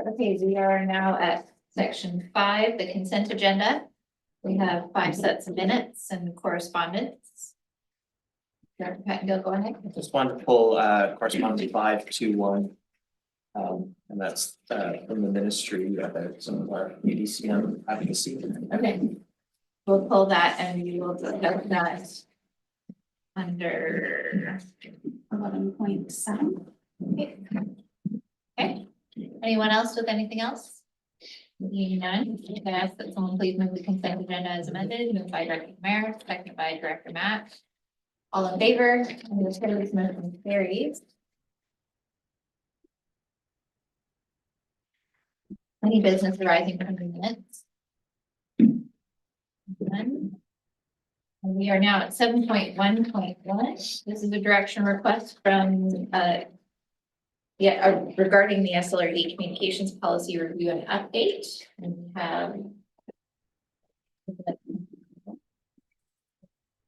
Okay, we are now at section 5, the consent agenda. We have 5 sets of minutes and correspondence. Director Pettengill, go ahead. I just wanted to pull correspondence 521. And that's from the ministry about some of our UDCM advocacy. Okay. We'll pull that and we will discuss that under 11.7. Okay. Anyone else with anything else? Seeing none, I ask that someone please move the consent agenda as amended, moved by Director Mayor, seconded by Director Matt. All in favor, and the chair's motion carries. Any business arising from the minutes? None. And we are now at 7.1.1. This is a direction request from regarding the SLRD communications policy review and update. And we have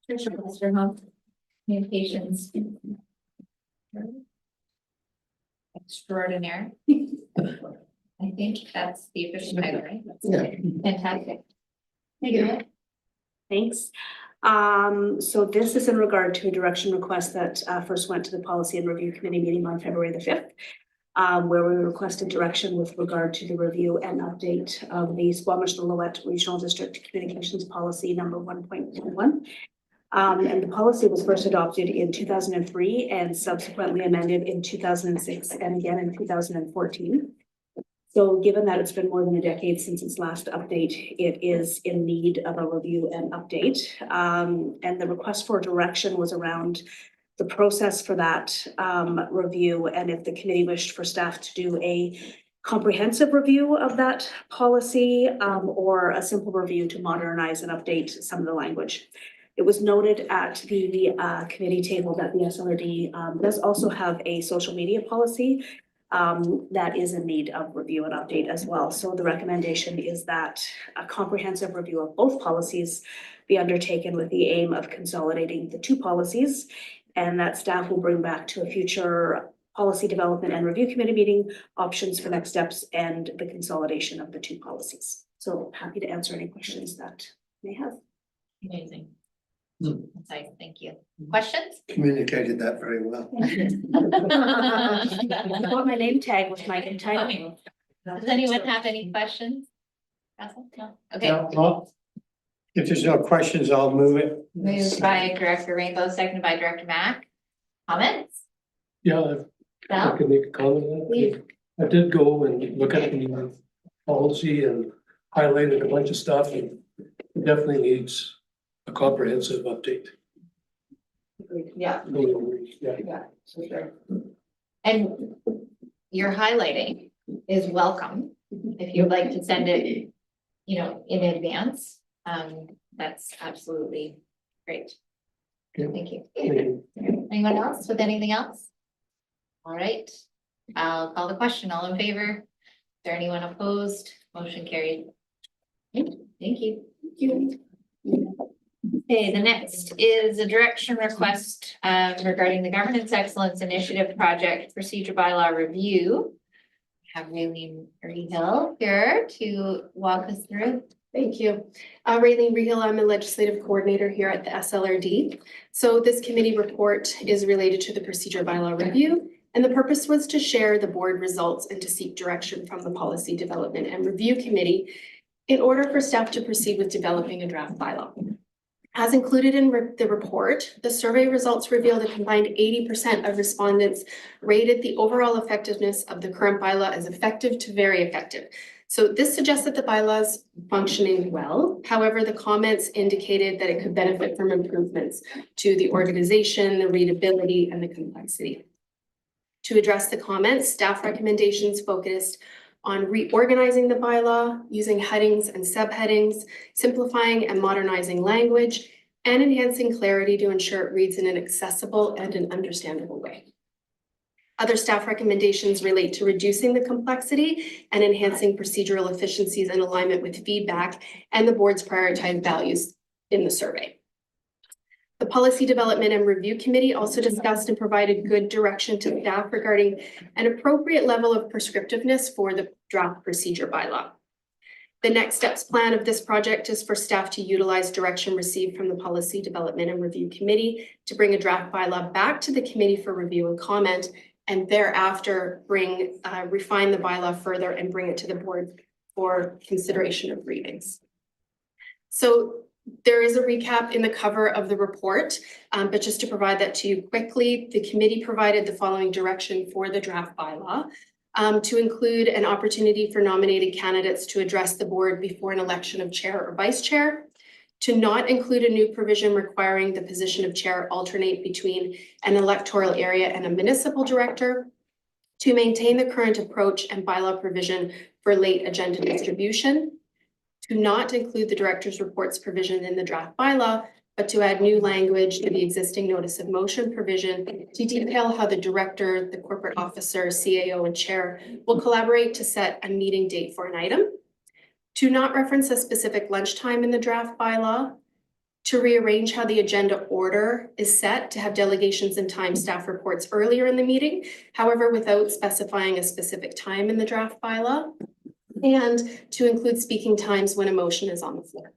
Tricia Westerhoff, communications extraordinaire. I think that's the official title, right? Yeah. Fantastic. Thank you. Thanks. So this is in regard to a direction request that first went to the Policy and Review Committee meeting on February the 5th, where we requested direction with regard to the review and update of the Squamish-Lillooet Regional District Communications Policy number 1.1. And the policy was first adopted in 2003 and subsequently amended in 2006 and again in 2014. So given that it's been more than a decade since its last update, it is in need of a review and update. And the request for direction was around the process for that review, and if the committee wished for staff to do a comprehensive review of that policy or a simple review to modernize and update some of the language. It was noted at the committee table that the SLRD does also have a social media policy that is in need of review and update as well. So the recommendation is that a comprehensive review of both policies be undertaken with the aim of consolidating the two policies, and that staff will bring back to a future policy development and review committee meeting options for next steps and the consolidation of the two policies. So happy to answer any questions that you may have. Amazing. Nice, thank you. Questions? Communicated that very well. I got my name tag with my title. Does anyone have any questions? Russell? No? Okay, Well, if there's no questions, I'll move it. moved by Director Rainbow, seconded by Director Mack. Comments? Yeah, I Val? can make a comment on Please. that. I did go and look at the policy and highlighted a bunch of stuff, and it definitely needs a comprehensive update. Yeah. Yeah. Yeah, for sure. And your highlighting is welcome. If you'd like to send it, in advance, that's absolutely great. Okay. Thank you. Thank you. Anyone else with anything else? All right, I'll call the question. All in favor? Is there anyone opposed? Motion carried. Thank you. Okay, the next is a direction request regarding the Governance Excellence Initiative Project Procedure Bylaw Review. I have Raylene Rehill here to walk us through. Thank you. Raylene Rehill, I'm a legislative coordinator here at the SLRD. So this committee report is related to the procedure bylaw review, and the purpose was to share the board results and to seek direction from the Policy Development and Review Committee in order for staff to proceed with developing a draft bylaw. As included in the report, the survey results revealed a combined 80% of respondents rated the overall effectiveness of the current bylaw as effective to very effective. So this suggests that the bylaw is functioning well. However, the comments indicated that it could benefit from improvements to the organization, the readability, and the complexity. To address the comments, staff recommendations focused on reorganizing the bylaw, using headings and subheadings, simplifying and modernizing language, and enhancing clarity to ensure it reads in an accessible and an understandable way. Other staff recommendations relate to reducing the complexity and enhancing procedural efficiencies in alignment with feedback and the board's prioritized values in the survey. The Policy Development and Review Committee also discussed and provided good direction to staff regarding an appropriate level of prescriptiveness for the draft procedure bylaw. The next steps plan of this project is for staff to utilize direction received from the Policy Development and Review Committee to bring a draft bylaw back to the committee for review and comment, and thereafter refine the bylaw further and bring it to the board for consideration of readings. So there is a recap in the cover of the report, but just to provide that to you quickly, the committee provided the following direction for the draft bylaw. To include an opportunity for nominated candidates to address the board before an election of chair or vice chair, to not include a new provision requiring the position of chair alternate between an electoral area and a municipal director, to maintain the current approach and bylaw provision for late agenda distribution, to not include the director's reports provision in the draft bylaw, but to add new language to the existing notice of motion provision to detail how the director, the corporate officer, CAO, and chair will collaborate to set a meeting date for an item, to not reference a specific lunchtime in the draft bylaw, to rearrange how the agenda order is set to have delegations and time staff reports earlier in the meeting, however, without specifying a specific time in the draft bylaw, and to include speaking times when a motion is on the floor.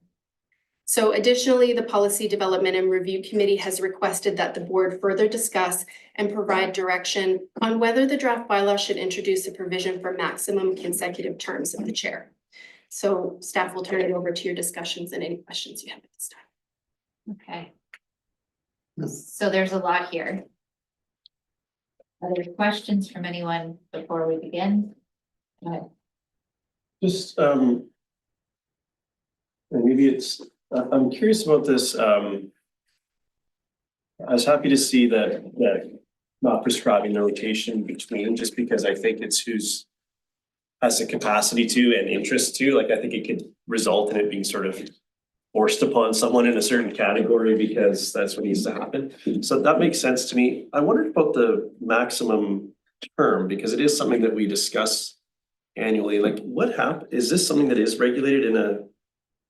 So additionally, the Policy Development and Review Committee has requested that the board further discuss and provide direction on whether the draft bylaw should introduce a provision for maximum consecutive terms of the chair. So staff will turn it over to your discussions and any questions you have at this time. Okay. So there's a lot here. Are there questions from anyone before we begin? Go ahead. Just, and maybe it's, I'm curious about this. I was happy to see that not prescribing the rotation between, just because I think it's who's has the capacity to and interest to. Like, I think it could result in it being sort of forced upon someone in a certain category because that's what needs to happen. So that makes sense to me. I wondered about the maximum term, because it is something that we discuss annually. Like, what is this something that is regulated in a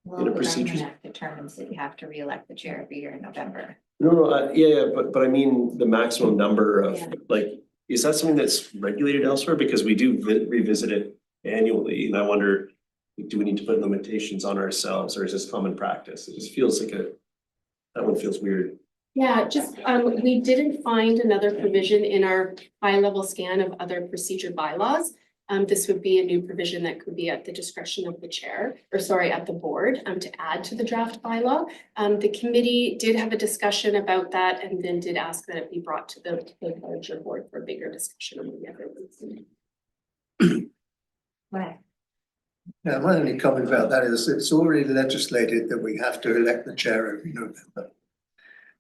Well, the Government Act determines that you have to re-elect the chair every year in November. No, yeah, but I mean, the maximum number of, Yeah. like, is that something that's regulated elsewhere? Because we do revisit it annually, and I wonder, do we need to put limitations on ourselves, or is this common practice? It just feels like that one feels weird. Yeah, just, we didn't find another provision in our high-level scan of other procedure bylaws. This would be a new provision that could be at the discretion of the chair, or sorry, at the board, to add to the draft bylaw. The committee did have a discussion about that and then did ask that it be brought to the larger board for a bigger discussion on the other ones. Right. Now, my only comment about that is it's already legislated that we have to elect the chair every November.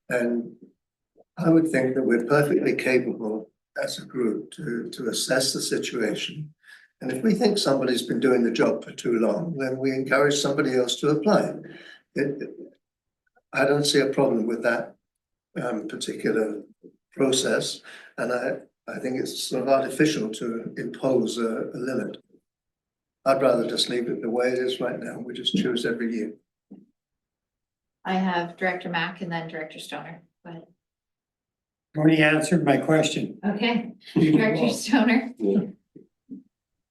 And I would think that we're perfectly capable as a group to assess the situation. And if we think somebody's been doing the job for too long, then we encourage somebody else to apply. I don't see a problem with that particular process. And I think it's sort of artificial to impose a limit. I'd rather just leave it the way it is right now. We just choose every year. I have Director Mack and then Director Stoner. Go ahead. Already answered my question. Okay, Director Stoner.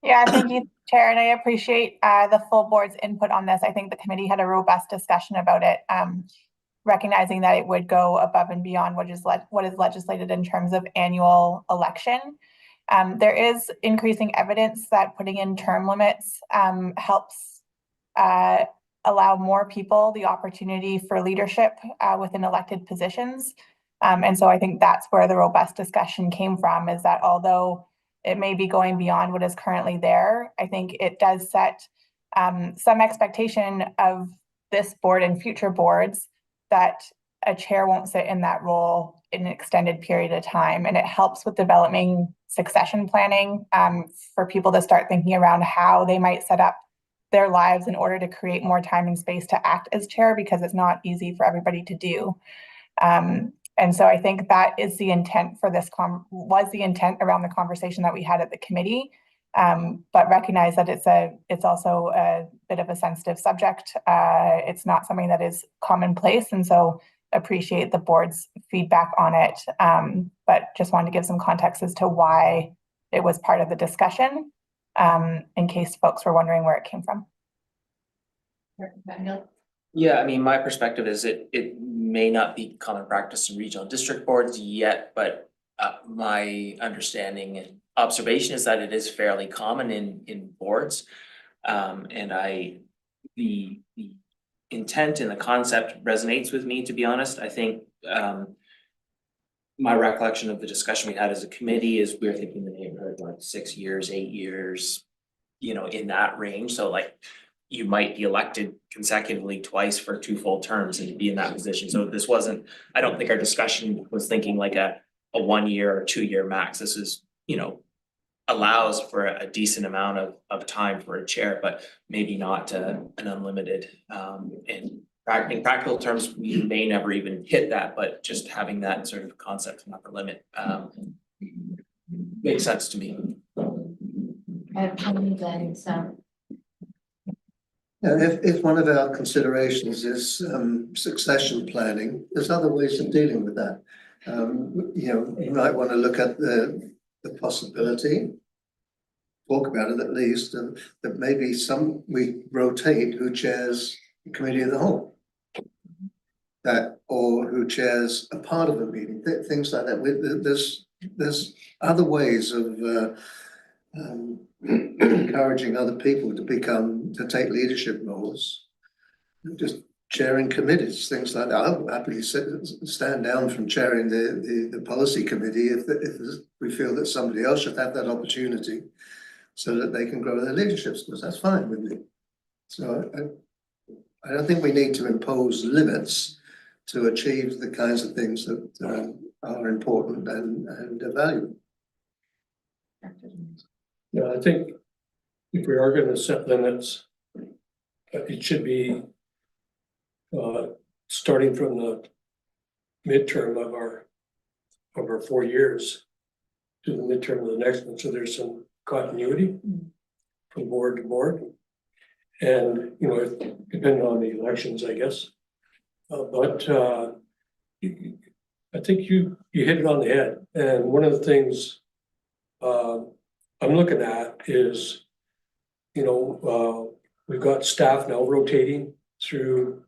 Yeah, thank you, Chair, and I appreciate the full board's input on this. I think the committee had a robust discussion about it, recognizing that it would go above and beyond what is legislated in terms of annual election. There is increasing evidence that putting in term limits helps allow more people the opportunity for leadership within elected positions. And so I think that's where the robust discussion came from, is that although it may be going beyond what is currently there, I think it does set some expectation of this board and future boards that a chair won't sit in that role in an extended period of time. And it helps with developing succession planning for people to start thinking around how they might set up their lives in order to create more time and space to act as chair, because it's not easy for everybody to do. And so I think that is the intent for this, was the intent around the conversation that we had at the committee, but recognize that it's also a bit of a sensitive subject. It's not something that is commonplace. And so appreciate the board's feedback on it. But just wanted to give some context as to why it was part of the discussion, in case folks were wondering where it came from. Yeah, I mean, my perspective is it may not be common practice in regional district boards yet, but my understanding and observation is that it is fairly common in boards. And the intent and the concept resonates with me, to be honest. I think my recollection of the discussion we had as a committee is we were thinking the neighborhood like 6 years, 8 years, in that range. So like you might be elected consecutively twice for 2 full terms and be in that position. So this wasn't, I don't think our discussion was thinking like a 1 year or 2 year max. This is, allows for a decent amount of time for a chair, but maybe not an unlimited. And in practical terms, we may never even hit that, but just having that sort of concept of upper limit makes sense to me. If one of our considerations is succession planning, there's other ways of dealing with that. You might want to look at the possibility, talk about it at least, that maybe we rotate who chairs the committee of the whole. Or who chairs a part of the meeting, things like that. There's other ways of encouraging other people to take leadership roles, just chairing committees, things like that. I'll happily stand down from chairing the policy committee if we feel that somebody else should have that opportunity so that they can grow their leadership skills. That's fine with me. So I don't think we need to impose limits to achieve the kinds of things that are important and valuable. Yeah, I think if we are going to set limits, it should be starting from the midterm of our 4 years to the midterm of the next one. So there's some continuity from board to board. And, depending on the elections, I guess. But I think you hit it on the head. And one of the things I'm looking at is, we've got staff now rotating through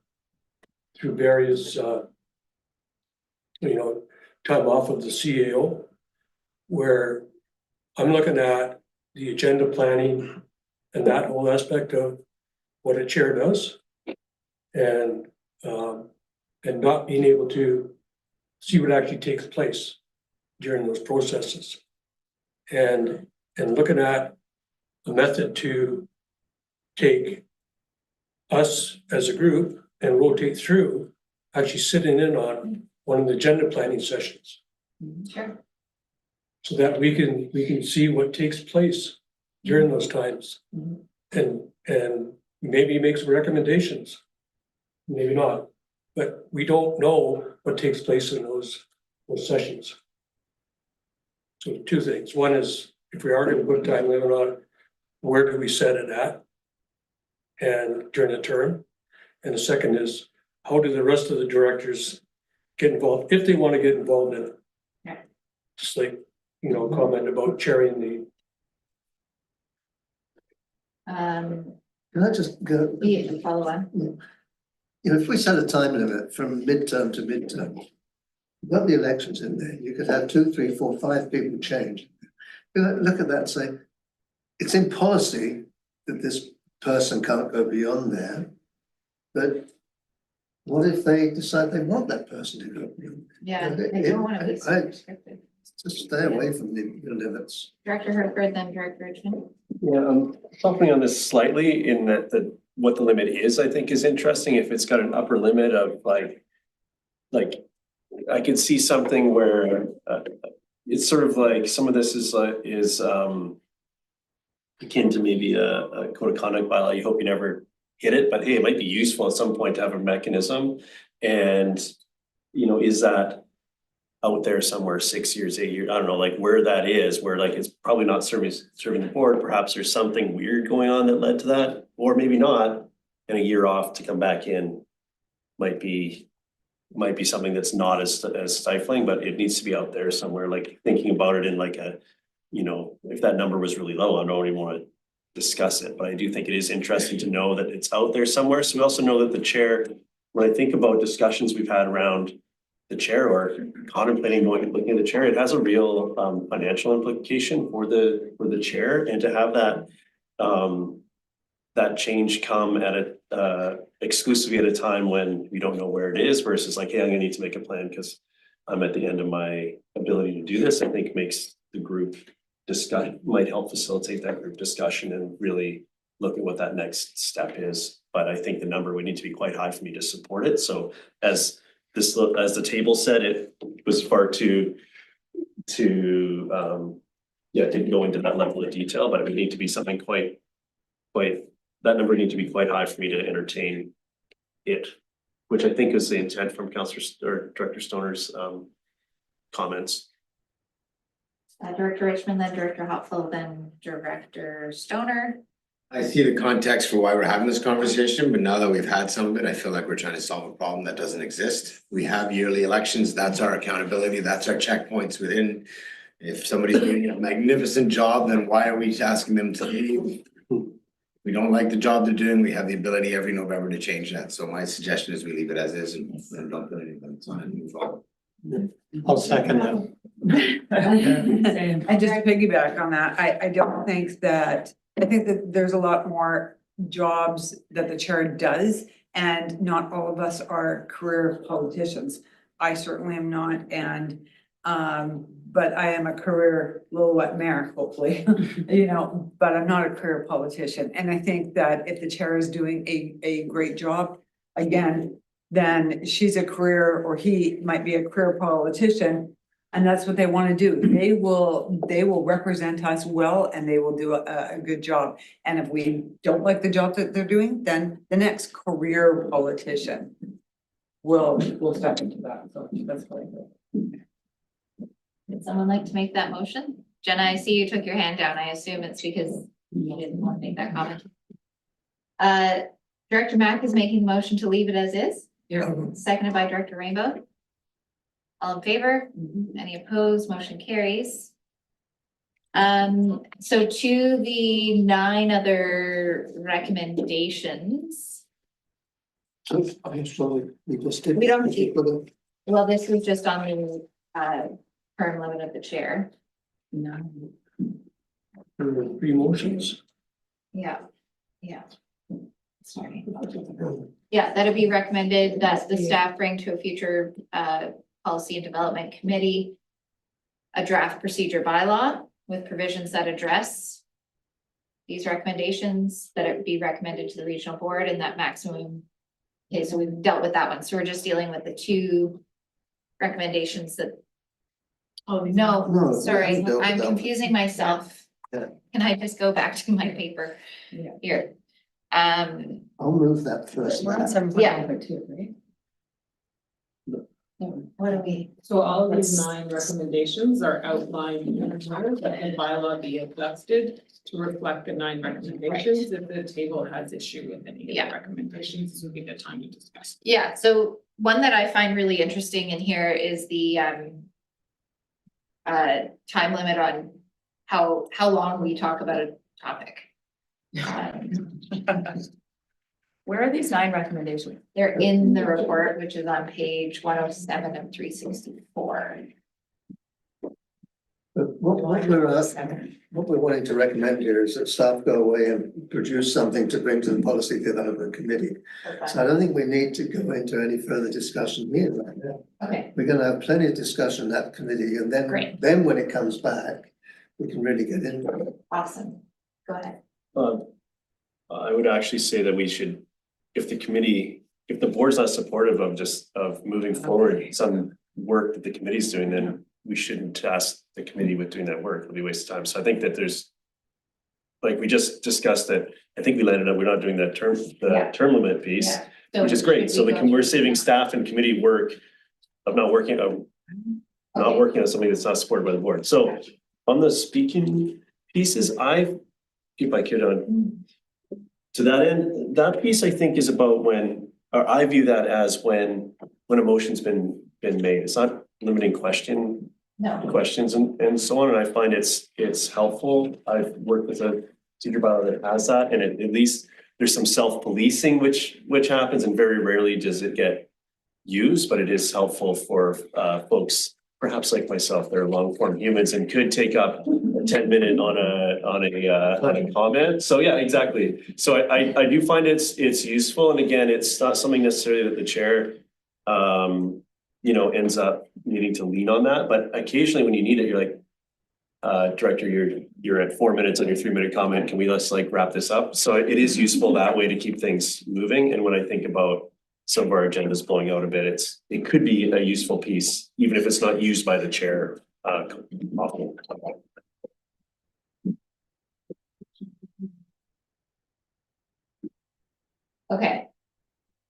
various, time off of the CAO, where I'm looking at the agenda planning and that whole aspect of what a chair does, and not being able to see what actually takes place during those processes, and looking at a method to take us as a group and rotate through, actually sitting in on one of the agenda planning sessions. Sure. So that we can see what takes place during those times, and maybe make some recommendations, maybe not, but we don't know what takes place in those sessions. So 2 things. One is, if we are going to put a time limit on it, where do we set it at and during the term? And the second is, how do the rest of the directors get involved if they want to get involved in it? Yeah. Just like, comment about chairing the. Can I just go? Follow on. If we set a time limit from midterm to midterm, you've got the elections in there, you could have 2, 3, 4, 5 people change. Look at that and say, it's in policy that this person can't go beyond there, but what if they decide they want that person to go beyond? Yeah, they don't want to be so restricted. Just stay away from the limits. Director Herford, then Director Richmond. Yeah, something on this slightly in that what the limit is, I think is interesting. If it's got an upper limit of like I could see something where it's sort of like some of this is akin to maybe a code of conduct bylaw. You hope you never hit it, but hey, it might be useful at some point to have a mechanism. And is that out there somewhere 6 years, 8 years, I don't know, like where that is, where like it's probably not serving the board. Perhaps there's something weird going on that led to that, or maybe not, and a year off to come back in might be might be something that's not as stifling, but it needs to be out there somewhere, like thinking about it in like a, you know, if that number was really low, I don't even wanna discuss it, but I do think it is interesting to know that it's out there somewhere. So we also know that the chair, when I think about discussions we've had around the chair or contemplating going and looking at the chair, it has a real financial implication for the chair, and to have that that change come at a exclusively at a time when we don't know where it is versus like, hey, I'm gonna need to make a plan because I'm at the end of my ability to do this, I think makes the group discussion, might help facilitate that group discussion and really look at what that next step is. But I think the number would need to be quite high for me to support it. So as the table said, it was far too yeah, didn't go into that level of detail, but it would need to be something quite, that number would need to be quite high for me to entertain it, which I think is the intent from Councillor or Director Stoner's comments. Director Richmond, then Director Hopful, then Director Stoner. I see the context for why we're having this conversation, but now that we've had some of it, I feel like we're trying to solve a problem that doesn't exist. We have yearly elections, that's our accountability, that's our checkpoints within. If somebody's doing a magnificent job, then why are we asking them to leave? We don't like the job they're doing, we have the ability every November to change that. So my suggestion is we leave it as is and don't put anything on it and move on. I'll second that. And just to piggyback on that, I don't think that, I think that there's a lot more jobs that the chair does, and not all of us are career politicians. I certainly am not, and but I am a career Lillooet mayor, hopefully, you know, but I'm not a career politician. And I think that if the chair is doing a great job, again, then she's a career, or he might be a career politician. And that's what they want to do. They will represent us well, and they will do a good job. And if we don't like the job that they're doing, then the next career politician will step into that. So that's what I think. Would someone like to make that motion? Jenna, I see you took your hand down. I assume it's because you didn't want to make that comment. Director Mack is making the motion to leave it as is. Seconded by Director Rainbow. All in favor? Any opposed? Motion carries. So to the 9 other recommendations. Obviously, we just did. We don't need- Well, this was just on the term limit of the chair. There were 3 motions. Yeah. Sorry. Yeah, that'd be recommended that the staff bring to a future policy and development committee a draft procedure bylaw with provisions that address these recommendations, that it be recommended to the regional board, and that maximum. Okay, so we've dealt with that one. So we're just dealing with the 2 recommendations that. Oh, no, No, sorry, we haven't dealt with I'm that one. confusing myself. Yeah. Can I just go back to my paper? Yeah. Here. I'll move that first. Yeah. right? What do we? So all of these 9 recommendations are outlined in the charter, but the bylaw be adjusted to reflect the 9 recommendations. If the table has issue with any of the recommendations, this would be the time to discuss. Yeah, so one that I find really interesting in here is the time limit on how long we talk about a topic. Where are these 9 recommendations? They're in the report, which is on page 107 of 364. But what we're wanting to recommend here is that staff go away and produce something to bring to the policy development committee. So I don't think we need to go into any further discussion here right now. Okay, We're gonna have plenty of discussion in that committee, and Great. then when it comes back, we can really get into it. awesome. Go ahead. I would actually say that we should, if the board's not supportive of moving forward some work that the committee's doing, then we shouldn't task the committee with doing that work. It'll be a waste of time. So I think that there's, like we just discussed that, I think we landed up, we're not doing that term limit piece, Yeah. So which is great. So should we go we're through saving that? staff and committee work of not working on something that's not supported by the board. So on the speaking pieces, if I could, to that end, that piece I think is about when, I think we should, if the committee, if the board's not supportive of moving forward some work that the committee's doing, then we shouldn't task the committee with doing that work. It'll be a waste of time. So I think that there's, like we just discussed that, I think we landed up, we're not doing that term limit piece, which is great. So the board should be going through that term limit piece. So on the speaking pieces, or I view that as when a motion's been made, it's not limiting questions and so on, and I find it's helpful. I've worked with a procedure bylaw that has that, and at least there's some self-policing which happens, and very rarely does it get used, but it is helpful for folks perhaps like myself, they're long form humans and could take up a 10-minute on a comment. So yeah, exactly. So I do find it's useful, and again, it's not something necessarily that the chair ends up needing to lean on that, but occasionally when you need it, you're like, director, you're at 4 minutes on your 3-minute comment. Can we let's like wrap this up? So it is useful that way to keep things moving. And when I think about some of our agendas blowing out a bit, it could be a useful piece, even if it's not used by the chair. Often. Okay.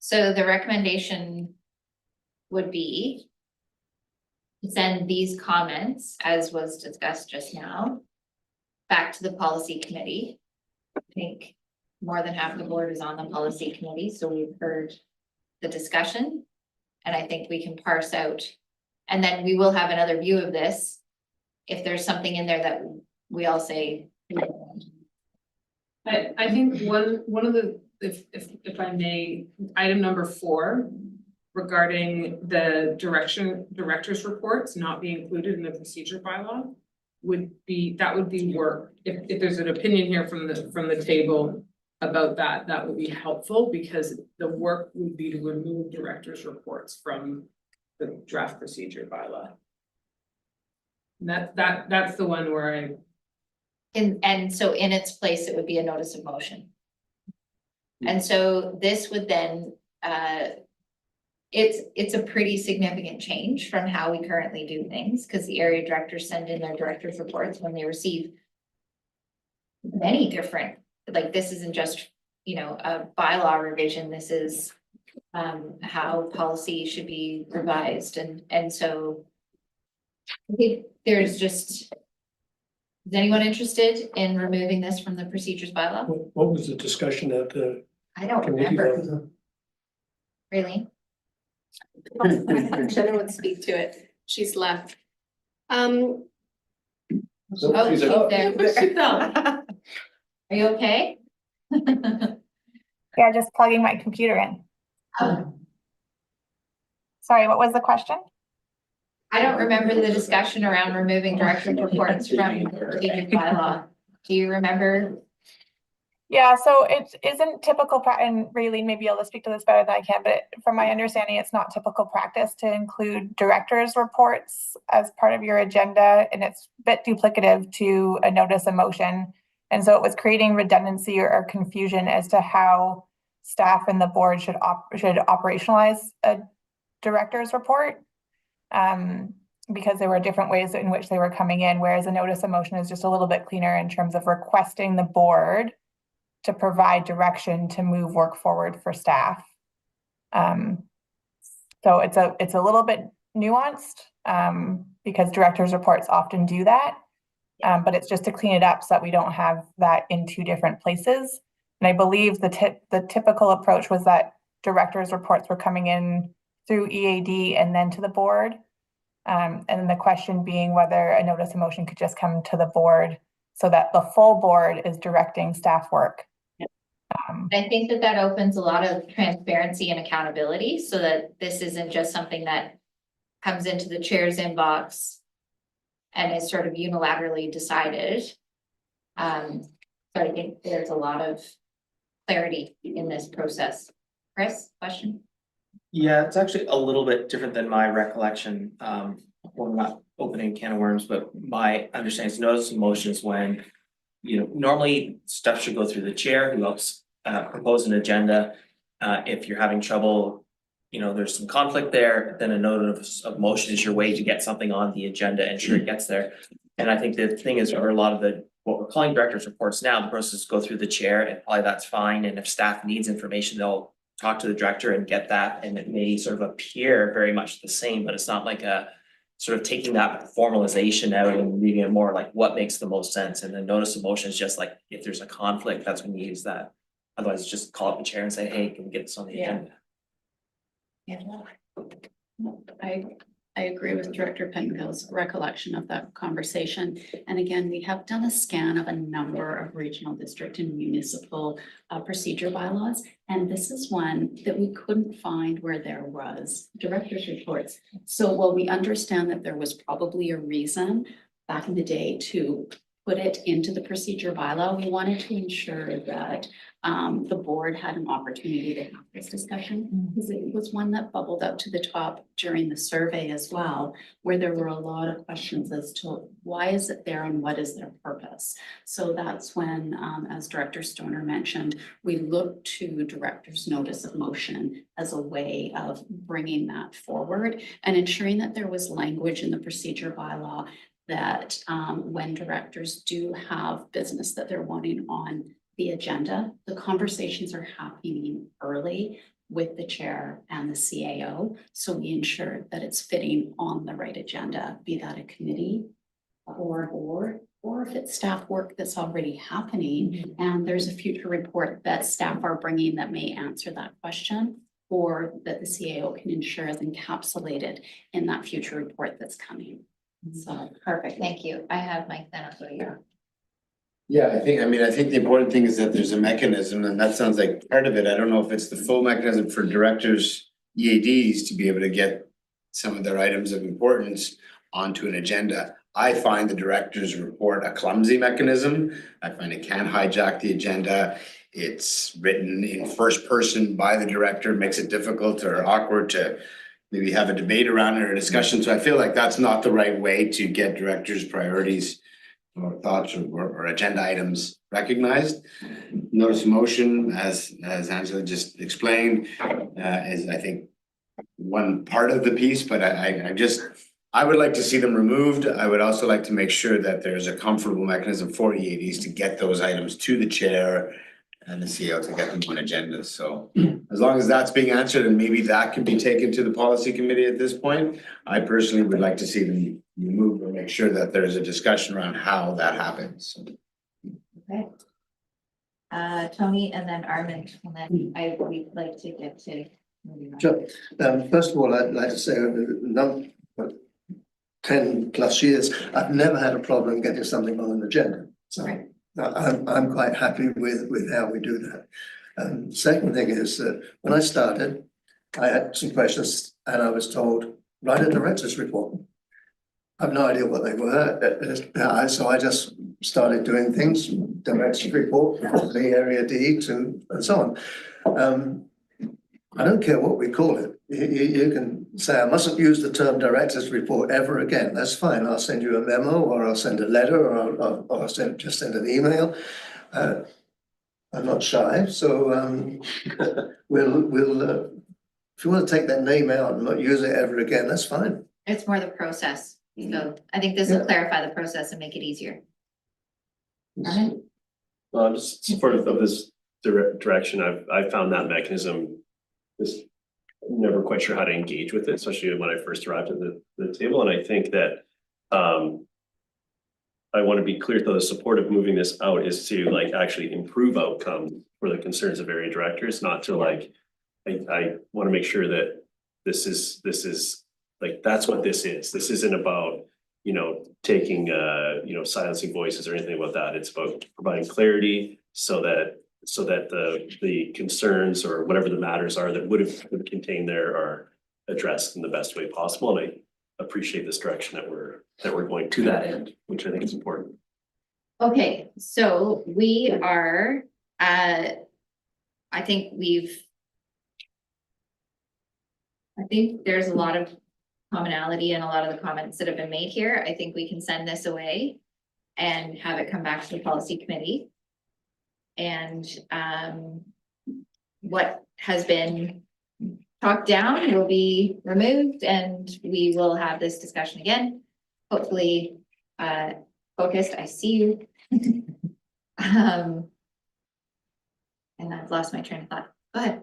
So the recommendation would be to send these comments, as was discussed just now, back to the policy committee. I think more than half the board is on the policy committee, so we've heard the discussion. And I think we can parse out, and then we will have another view of this. If there's something in there that we all say. I think one of the, if I may, item number 4. Regarding the director's reports not being included in the procedure bylaw would be work. If there's an opinion here from the table about that would be helpful, because the work would be to remove director's reports from the draft procedure bylaw. And that's the one where And so in its place, it would be a notice of motion. And so this would then, it's a pretty significant change from how we currently do things, because the area directors send in their director's reports when they receive many different, like, this isn't just, a bylaw revision, this is how policy should be revised, and so I think there's just, is anyone interested in removing this from the procedures bylaw? What was the discussion at the I don't committee remember, level? really. Jenna would speak to it. She's left. Oh, she's there. Are you okay? Yeah, just plugging my computer in. Sorry, what was the question? I don't remember the discussion around removing director's reports from the procedures bylaw. Do you remember? Yeah, so it isn't typical, and really, maybe you'll speak to this better than I can, but from my understanding, it's not typical practice to include director's reports as part of your agenda, and it's a bit duplicative to a notice of motion. And so it was creating redundancy or confusion as to how staff and the board should operationalize a director's report. Because there were different ways in which they were coming in, whereas a notice of motion is just a little bit cleaner in terms of requesting the board to provide direction to move work forward for staff. So it's a little bit nuanced because directors' reports often do that, but it's just to clean it up so that we don't have that in 2 different places. And I believe the typical approach was that directors' reports were coming in through EAD and then to the board. And then the question being whether a notice of motion could just come to the board so that the full board is directing staff work. I think that opens a lot of transparency and accountability, so that this isn't just something that comes into the chair's inbox and is sort of unilaterally decided. So I think there's a lot of clarity in this process. Chris, question? Yeah, it's actually a little bit different than my recollection. We're not opening a can of worms, but my understanding is notice of motion is when, normally stuff should go through the chair who helps propose an agenda. If you're having trouble, there's some conflict there, then a notice of motion is your way to get something on the agenda and ensure it gets there. And I think the thing is, for a lot of what we're calling director's reports now, the process go through the chair, and probably that's fine. And if staff needs information, they'll talk to the director and get that, and it may sort of appear very much the same, but it's not like a sort of taking that formalization out and reading it more like what makes the most sense. And then notice of motion is just like, if there's a conflict, that's when you use that. Otherwise, just call up the chair and say, hey, can we get this on the agenda? I agree with Director Penfield's recollection of that conversation. And again, we have done a scan of a number of regional district and municipal procedure bylaws. And this is one that we couldn't find where there was director's reports. So while we understand that there was probably a reason back in the day to put it into the procedure bylaw, we wanted to ensure that the board had an opportunity to have this discussion, because it was one that bubbled up to the top during the survey as well, where there were a lot of questions as to why is it there and what is their purpose. So that's when, as Director Stoner mentioned, we looked to director's notice of motion as a way of bringing that forward and ensuring that there was language in the procedure bylaw that when directors do have business that they're wanting on the agenda, the conversations are happening early with the chair and the CAO. So we ensure that it's fitting on the right agenda, be that a committee or a board, or if it's staff work that's already happening and there's a future report that staff are bringing that may answer that question, or that the CAO can ensure is encapsulated in that future report that's coming. So Perfect, thank you. I have Mike then, I'll go to you. Yeah, I think the important thing is that there's a mechanism, and that sounds like part of it. I don't know if it's the full mechanism for directors, EADs, to be able to get some of their items of importance onto an agenda. I find the director's report a clumsy mechanism. I find it can hijack the agenda. It's written in first person by the director, makes it difficult or awkward to maybe have a debate around it or a discussion. So I feel like that's not the right way to get directors' priorities or thoughts or agenda items recognized. Notice of motion, as Angela just explained, is I think one part of the piece, but I would like to see them removed. I would also like to make sure that there's a comfortable mechanism for EADs to get those items to the chair and the CEO to get them on agendas. So as long as that's being answered, and maybe that can be taken to the policy committee at this point, I personally would like to see them removed or make sure that there's a discussion around how that happens. Okay. Tony and then Armin, and then we'd like to get to. Sure. First of all, I'd like to say, 10 plus years, I've never had a problem getting something on an agenda. So Right. I'm quite happy with how we do that. Second thing is that when I started, I had some questions and I was told, write a director's report. I have no idea what they were. So I just started doing things, director's report, the area D to, and so on. I don't care what we call it. You can say, I mustn't use the term director's report ever again. That's fine. I'll send you a memo, or I'll send a letter, or I'll just send an email. I'm not shy, so we'll if you want to take that name out and not use it ever again, that's fine. It's more the process, so I think this will clarify the process and make it easier. Armin? Well, I'm just supportive of this direction. I've found that mechanism just never quite sure how to engage with it, especially when I first arrived at the table. And I think that I want to be clear, though, the support of moving this out is to like actually improve outcomes for the concerns of area directors, not to like, I want to make sure that this is like, that's what this is. This isn't about, you know, taking silencing voices or anything about that. It's about providing clarity so that the concerns or whatever the matters are that would contain there are addressed in the best way possible. And I appreciate this direction that we're going to that end, which I think is important. Okay, so we are, I think there's a lot of commonality in a lot of the comments that have been made here. I think we can send this away and have it come back to the policy committee. And what has been talked down will be removed and we will have this discussion again. Hopefully focused. I see you. And I've lost my train of thought. Go ahead.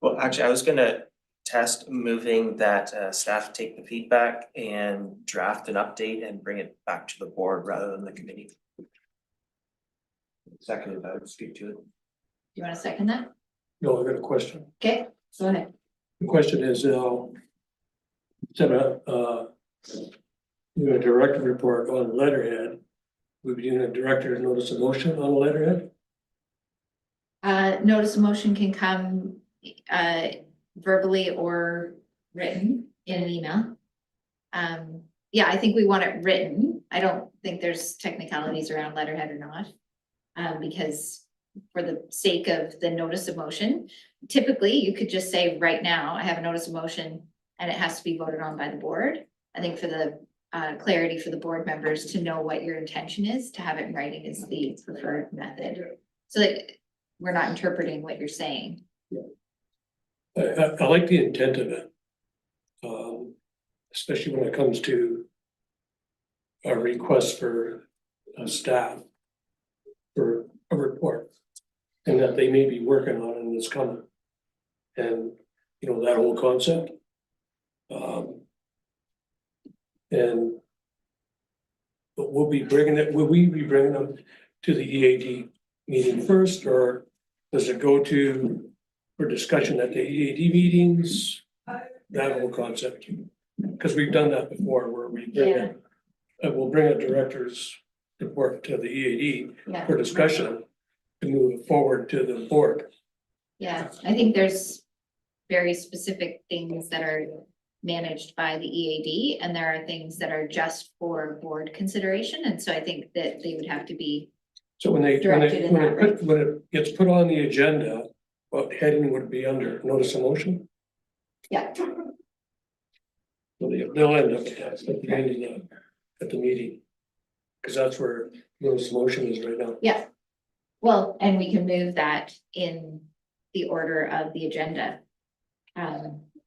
Well, actually, I was gonna test moving that staff take the feedback and draft an update and bring it back to the board rather than the committee. Second, if I would speak to it. Do you want to second that? No, I got a question. Okay, go ahead. The question is now, instead of, doing a director report on letterhead, we'll be doing a director's notice of motion on letterhead. Notice of motion can come, verbally or written in an email. Yeah, I think we want it written. I don't think there's technicalities around letterhead or not. Because for the sake of the notice of motion, typically you could just say right now, I have a notice of motion and it has to be voted on by the board. I think for the clarity for the board members to know what your intention is, to have it in writing is the preferred method. So that we're not interpreting what you're saying. I like the intent of it. Especially when it comes to a request for staff for a report. And that they may be working on and it's coming. And, you know, that whole concept. But will we be bringing them to the EAD meeting first, or does it go to for discussion at the EAD meetings? That whole concept, because we've done that before where we bring we'll bring a director's report to the EAD for discussion to move it forward to the board. Yeah, I think there's very specific things that are managed by the EAD, and there are things that are just for board consideration, and so I think that they would have to be. So when it gets put on the agenda, what heading would it be under? Notice of motion? Yeah. They'll end up at the end at the meeting. Because that's where notice of motion is right now. Yeah. Well, and we can move that in the order of the agenda.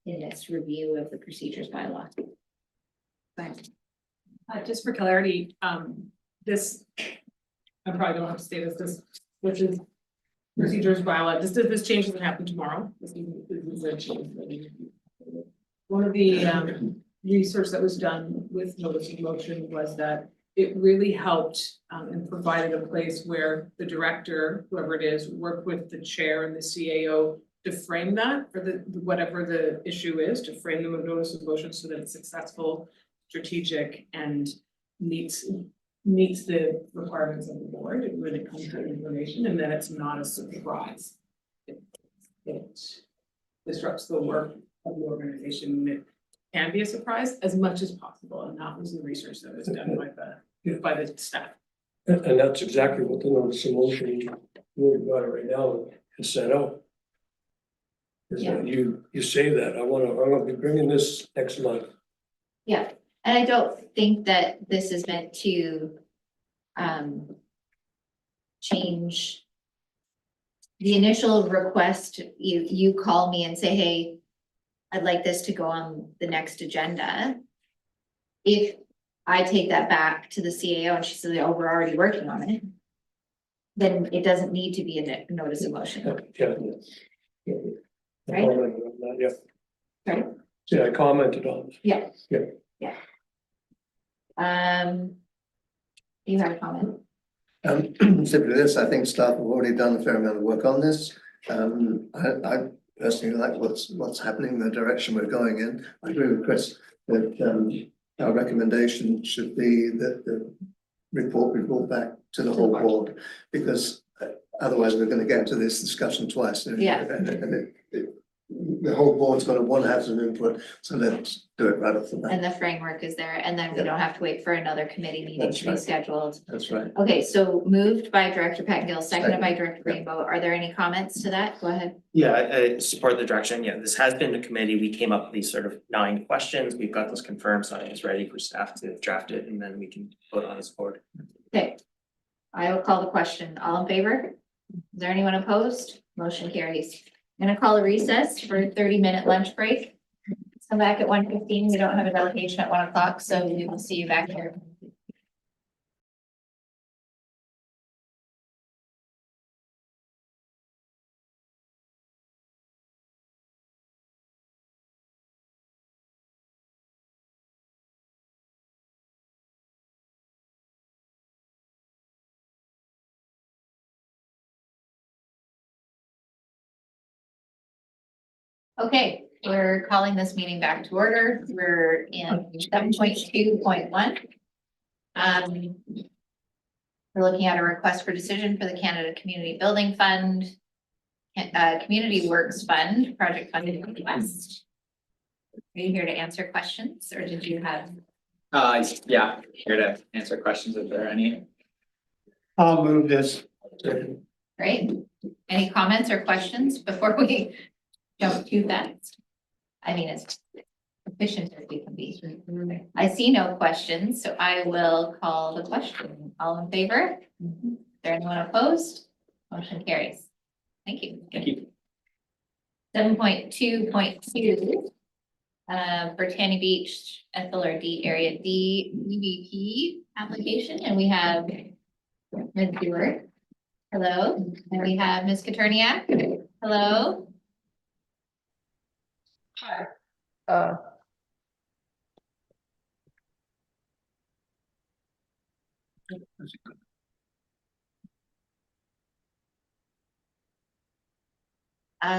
In this review of the procedures bylaw. Thanks. Just for clarity, this, I probably don't have to say this, which is procedures bylaw, this change doesn't happen tomorrow. This is a change. One of the research that was done with notice of motion was that it really helped and provided a place where the director, whoever it is, worked with the chair and the CAO to frame that for the whatever the issue is, to frame them with notice of motion so that it's successful, strategic, and meets the requirements of the board when it comes to information, and that it's not a surprise. It disrupts the work of the organization. It can be a surprise as much as possible, and that was the research that was done by the staff. And that's exactly what the notice of motion we've got it right now is set out. Is that you say that I'm gonna be bringing this next month. Yeah, and I don't think that this is meant to change the initial request. You call me and say, hey, I'd like this to go on the next agenda. If I take that back to the CAO and she says, oh, we're already working on it, then it doesn't need to be a notice of motion. Yeah. Right? Yeah. Right? Yeah, I commented on it. Yeah. You have a comment? Simply this, I think staff have already done a fair amount of work on this. I personally like what's happening, the direction we're going in. I agree with Chris that our recommendation should be that the report be brought back to the whole board, because otherwise we're going to get into this discussion twice. And the whole board's going to want to have some input, so let's do it right off the bat. And the framework is there, and then we don't have to wait for another committee meeting to be scheduled. That's right. Okay, so moved by Director Pettengill, seconded by Director Rainbow. Are there any comments to that? Go ahead. Yeah, I support the direction. Yeah, this has been a committee. We came up with these sort of 9 questions. We've got those confirmed, so it's ready for staff to draft it, and then we can vote on this board. Okay. I will call the question. All in favor? Is there anyone opposed? Motion carries. I'm gonna call a recess for a 30-minute lunch break. Come back at 1:15. We don't have a delegation at 1 o'clock, so we will see you back here. Okay, we're calling this meeting back to order. We're in 7.2.1. We're looking at a request for decision for the Canada Community Building Fund, Community Works Fund, project funding request. Are you here to answer questions, or did you have? Yeah, here to answer questions if there are any. I'll move this. Great. Any comments or questions before we jump too fast? I mean, as efficient as we can be. I see no questions, so I will call the question. All in favor? Is there anyone opposed? Motion carries. Thank you. Thank you. 7.2.2. Britannia Beach SLRD Area D EVP application, and we have Ms. Stewart. Hello, and we have Ms. Katerniak. Hello. Hi.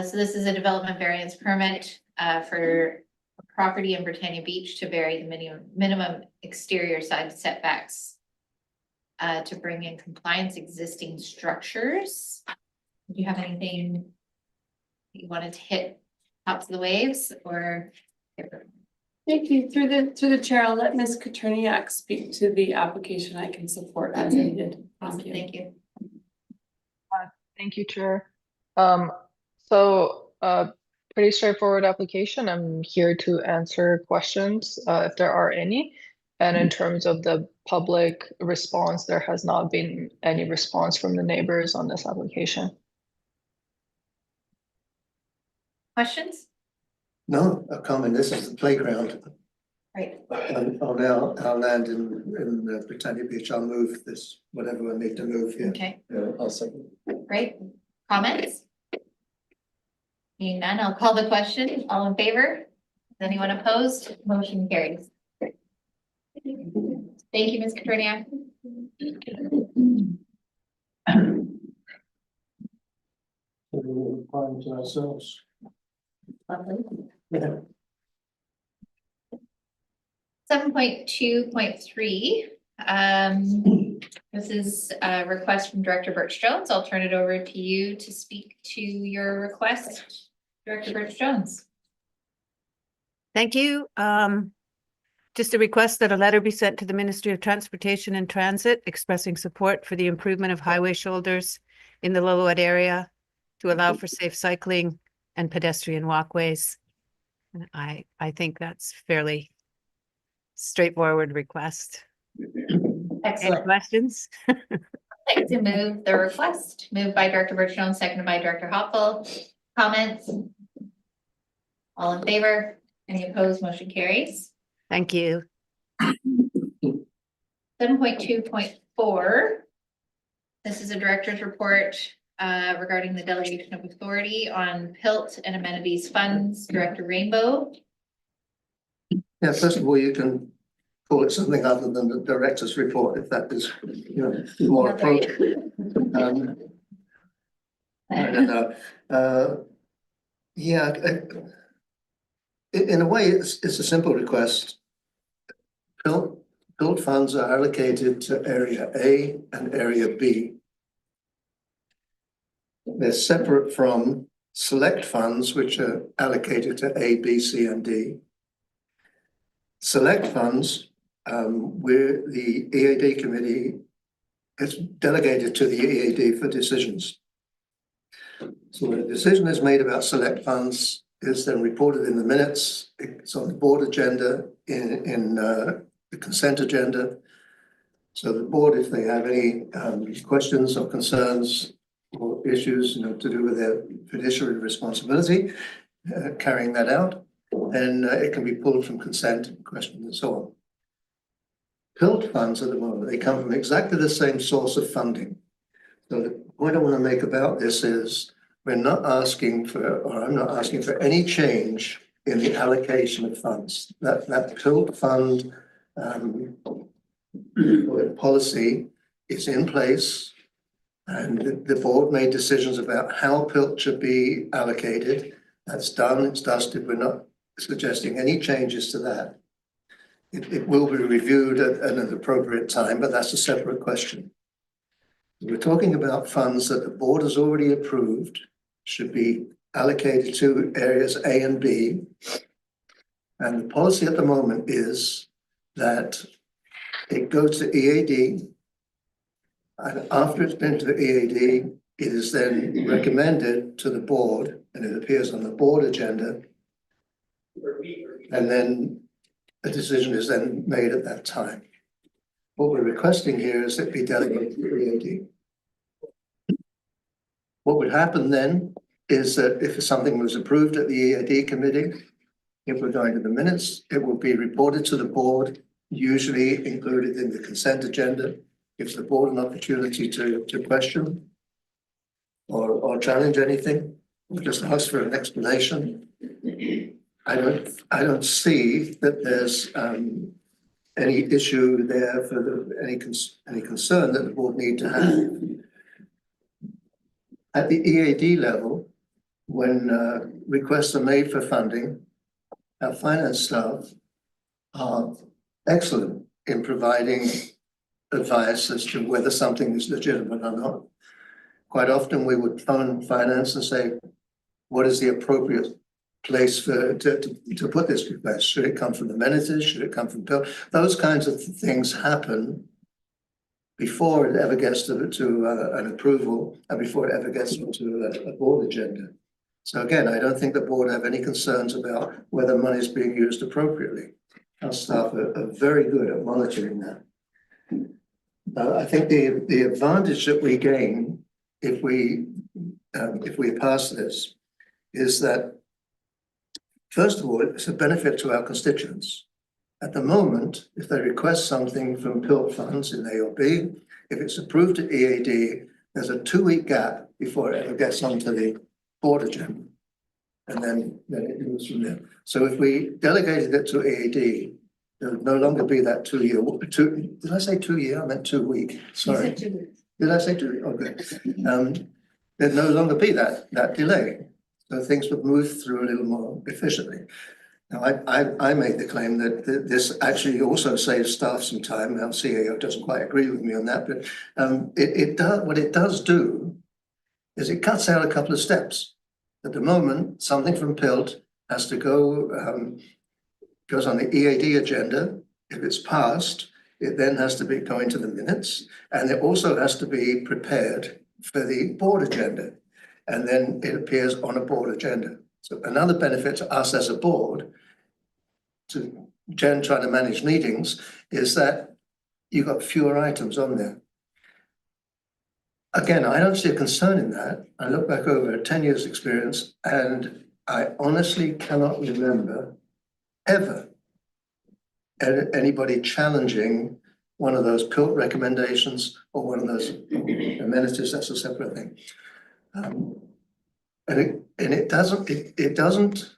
'So this is a development variance permit for a property in Britannia Beach to vary the minimum exterior side setbacks to bring in compliance existing structures. Do you have anything you wanted to hit tops of the waves, or? Thank you. Through the chair, I'll let Ms. Katerniak speak to the application. I can support as needed. Awesome, thank you. Thank you, Chair. Pretty straightforward application. I'm here to answer questions if there are any. And in terms of the public response, there has not been any response from the neighbors on this application. Questions? No, a comment. This is the playground. Right. On our land in Britannia Beach. I'll move this, whatever I need to move here. Okay, I'll second. great. Comments? Seeing none, I'll call the question. All in favor? Is anyone opposed? Motion carries. Thank you, Ms. Katerniak. We're applying to ourselves. Lovely. Yeah. 7.2.3. This is a request from Director Birch Jones. I'll turn it over to you to speak to your request. Director Birch Jones. Thank you. Just a request that a letter be sent to the Ministry of Transportation and Transit expressing support for the improvement of highway shoulders in the Lillooet area to allow for safe cycling and pedestrian walkways. And I think that's fairly straightforward request. Any Excellent. questions? I'd like to move the request. Moved by Director Birch Jones, seconded by Director Hopple. Comments? All in favor? Any opposed? Motion carries. Thank you. 7.2.4. This is a director's report regarding the delegation of authority on PILT and amenities funds. Director Rainbow. Yeah, first of all, you can call it something other than the director's report if that is, more appropriate. I don't know. Yeah, in a way, it's a simple request. PILT funds are allocated to Area A and Area B. They're separate from select funds, which are allocated to A, B, C, and D. Select funds, where the EAD committee is delegated to the EAD for decisions. So when a decision is made about select funds, it's then reported in the minutes. It's on the board agenda in the consent agenda. So the board, if they have any questions or concerns or issues, to do with their fiduciary responsibility, carrying that out, then it can be pulled from consent, questions, and so on. PILT funds at the moment, they come from exactly the same source of funding. So the point I want to make about this is we're not asking for, or I'm not asking for any change in the allocation of funds. That PILT fund policy is in place, and the board made decisions about how PILT should be allocated, That's done, it's dusted, we're not suggesting any changes to that. It will be reviewed at an appropriate time, but that's a separate question. We're talking about funds that the board has already approved, should be allocated to areas A and B. And the policy at the moment is that it goes to EAD. And after it's been to the EAD, it is then recommended to the board and it appears on the board agenda. And then a decision is then made at that time. What we're requesting here is that it be delegated to EAD. What would happen then is that if something was approved at the EAD committee, if we're going to the minutes, it will be reported to the board, usually included in the consent agenda, gives the board an opportunity to question or challenge anything, or just ask for an explanation. I don't see that there's any issue there for any concern that the board need to have. At the EAD level, when requests are made for funding, our finance staff are excellent in providing advice as to whether something is legitimate or not. Quite often we would phone finance and say, what is the appropriate place to put this request? Should it come from amenities? Should it come from bill? Those kinds of things happen before it ever gets to an approval and before it ever gets to a board agenda. So again, I don't think the board have any concerns about whether money is being used appropriately. Our staff are very good at monitoring that. I think the advantage that we gain if we pass this is that, first of all, it's a benefit to our constituents. At the moment, if they request something from PILT funds in A or B, if it's approved at EAD, there's a 2-week gap before it ever gets onto the board agenda. And then it moves from there. So if we delegated it to EAD, there would no longer be that 2 year, did I say 2 year? I meant 2 week, sorry. Did I say 2? Oh, good. There'd no longer be that delay. So things would move through a little more efficiently. Now, I made the claim that this actually also saves staff some time. Our CAO doesn't quite agree with me on that, but what it does do is it cuts out a couple of steps. At the moment, something from PILT has to go, goes on the EAD agenda. If it's passed, it then has to be going to the minutes, and it also has to be prepared for the board agenda, and then it appears on a board agenda. So another benefit to us as a board, to Jen trying to manage meetings, is that you've got fewer items on there. Again, I don't see a concern in that. I look back over 10 years experience and I honestly cannot remember ever anybody challenging one of those PILT recommendations or one of those amenities. That's a separate thing. And it doesn't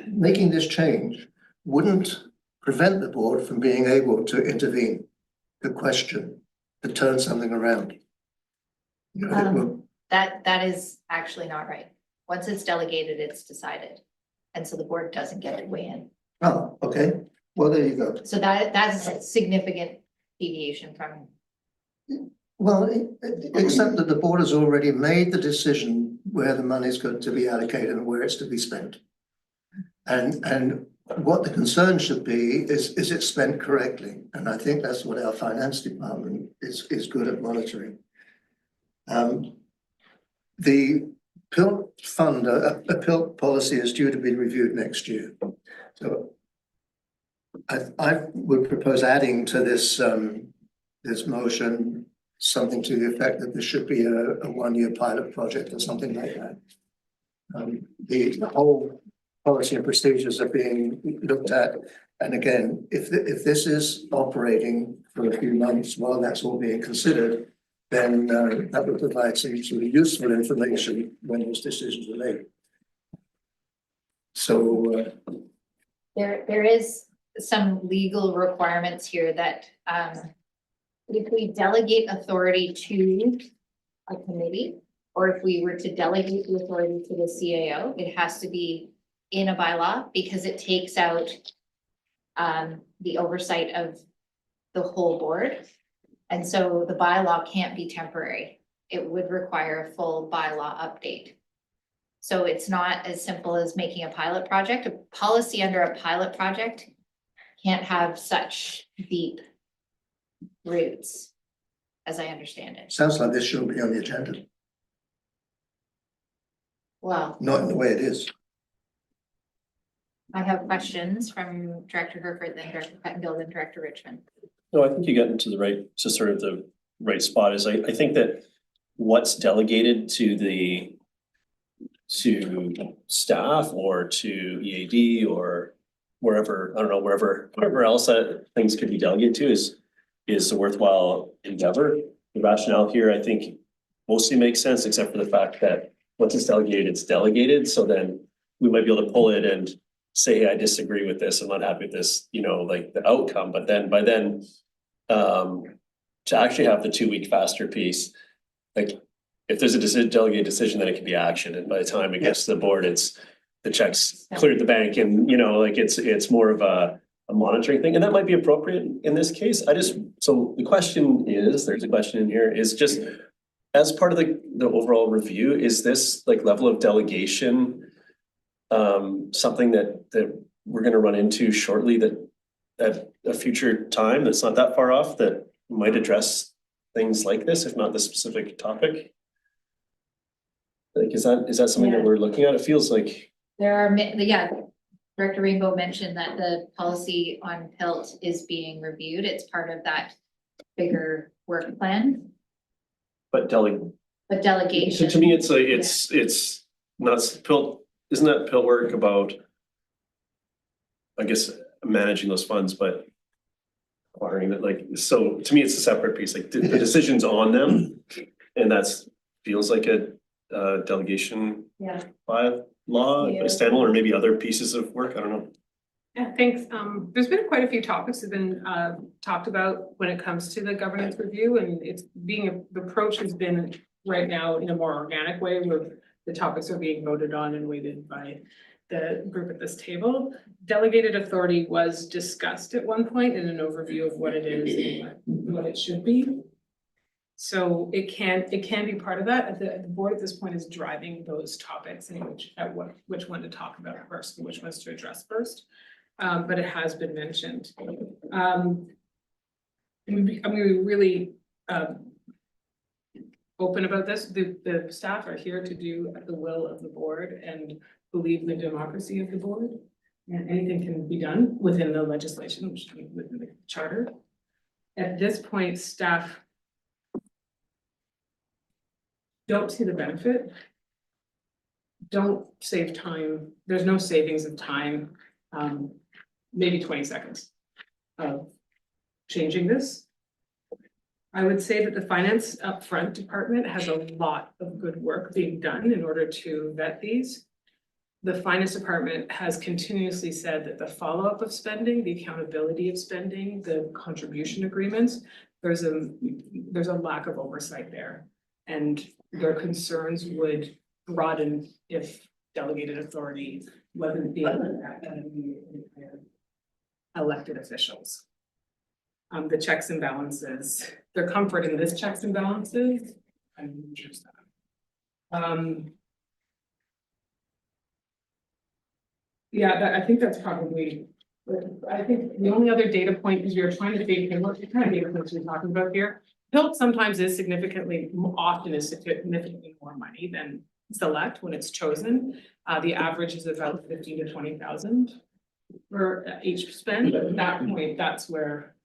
making this change wouldn't prevent the board from being able to intervene, to question, to turn something around. You know, That is actually not right. Once it's delegated, it's decided. And so the board doesn't get to weigh in. Oh, okay. Well, there you go. So that's a significant deviation from. Well, except that the board has already made the decision where the money is going to be allocated and where it's to be spent. And what the concern should be is it spent correctly? And I think that's what our finance department is good at monitoring. The PILT fund, a PILT policy is due to be reviewed next year. So I would propose adding to this this motion something to the effect that there should be a 1-year pilot project or something like that. The whole policy and procedures are being looked at. And again, if this is operating for a few months while that's all being considered, then that would provide some sort of useful information when those decisions are made. So There is some legal requirements here that if we delegate authority to a committee or if we were to delegate the authority to the CAO, it has to be in a bylaw because it takes out the oversight of the whole board. And so the bylaw can't be temporary. It would require a full bylaw update. So it's not as simple as making a pilot project. A policy under a pilot project can't have such deep roots, as I understand it. Sounds like this shouldn't be on the agenda, Well, not in the way it is. I have questions from Director Herford, then Director Pettengill, then Director Richmond. No, I think you got into the right, to sort of the right spot is I think that what's delegated to staff or to EAD or wherever, I don't know, wherever else that things could be delegated to is a worthwhile endeavor. The rationale here, I think, mostly makes sense, except for the fact that once it's delegated, so then we might be able to pull it and say, hey, I disagree with this, I'm not happy with this, you know, like the outcome, but then by then, to actually have the 2-week faster piece, like if there's a delegated decision, then it can be action, and by the time it gets to the board, it's the checks cleared the bank, and you know, like it's more of a monitoring thing, and that might be appropriate in this case. So the question is, there's a question in here, is just as part of the overall review, is this like level of delegation something that we're gonna run into shortly, that at a future time that's not that far off, that might address things like this, if not this specific topic? Like, is that something that we're looking at? It feels like. There are, Director Rainbow mentioned that the policy on PILT is being reviewed. It's part of that bigger work plan, But but delegation. to me, it's like, it's not PILT, isn't that PILT work about, I guess, managing those funds, but acquiring it, like, so to me, it's a separate piece, like the decision's on them. And that's, feels like a delegation by law, a standalone, or maybe other pieces of work, I don't know. Yeah, thanks. There's been quite a few topics that have been talked about when it comes to the governance review, and the approach has been right now in a more organic way, where the topics are being voted on and weighted by the group at this table. Delegated authority was discussed at one point in an overview of what it is and what it should be. So it can be part of that. The board at this point is driving those topics and which one to talk about first and which ones to address first. But it has been mentioned. I'm gonna be really open about this. The staff are here to do at the will of the board and believe in the democracy of the board. And anything can be done within the legislation, which is within the charter. At this point, staff don't see the benefit. Don't save time. There's no savings of time. Maybe 20 seconds of changing this. I would say that the finance upfront department has a lot of good work being done in order to vet these. The finance department has continuously said that the follow-up of spending, the accountability of spending, the contribution agreements, there's a lack of oversight there. And their concerns would broaden if delegated authority wasn't being elected officials. The checks and balances, their comfort in this checks and balances, I'm interested in. I think that's probably, I think the only other data point is you're trying to think, what kind of data points are we talking about here? PILT sometimes is significantly more money than select when it's chosen. The average is about 15,000 to 20,000 for each spend. But at that point, that's where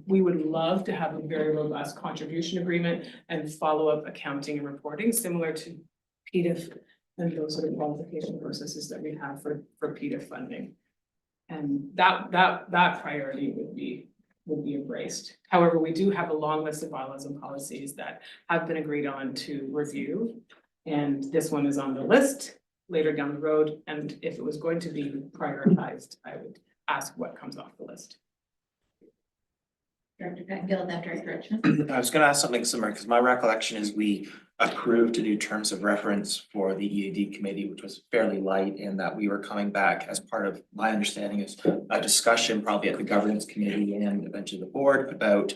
we would love to have a very robust contribution agreement and follow-up accounting and reporting, similar to PDIF and those sort of qualification processes that we have for PDIF funding. And that priority would be embraced. However, we do have a long list of bylaws and policies that have been agreed on to review. And this one is on the list later down the road. And if it was going to be prioritized, I would ask what comes off the list. Director Pettengill, then Director Richmond. I was gonna ask something similar, because my recollection is we approved to do terms of reference for the EAD committee, which was fairly light, and that we were coming back as part of, my understanding is a discussion probably at the governance committee and eventually the board about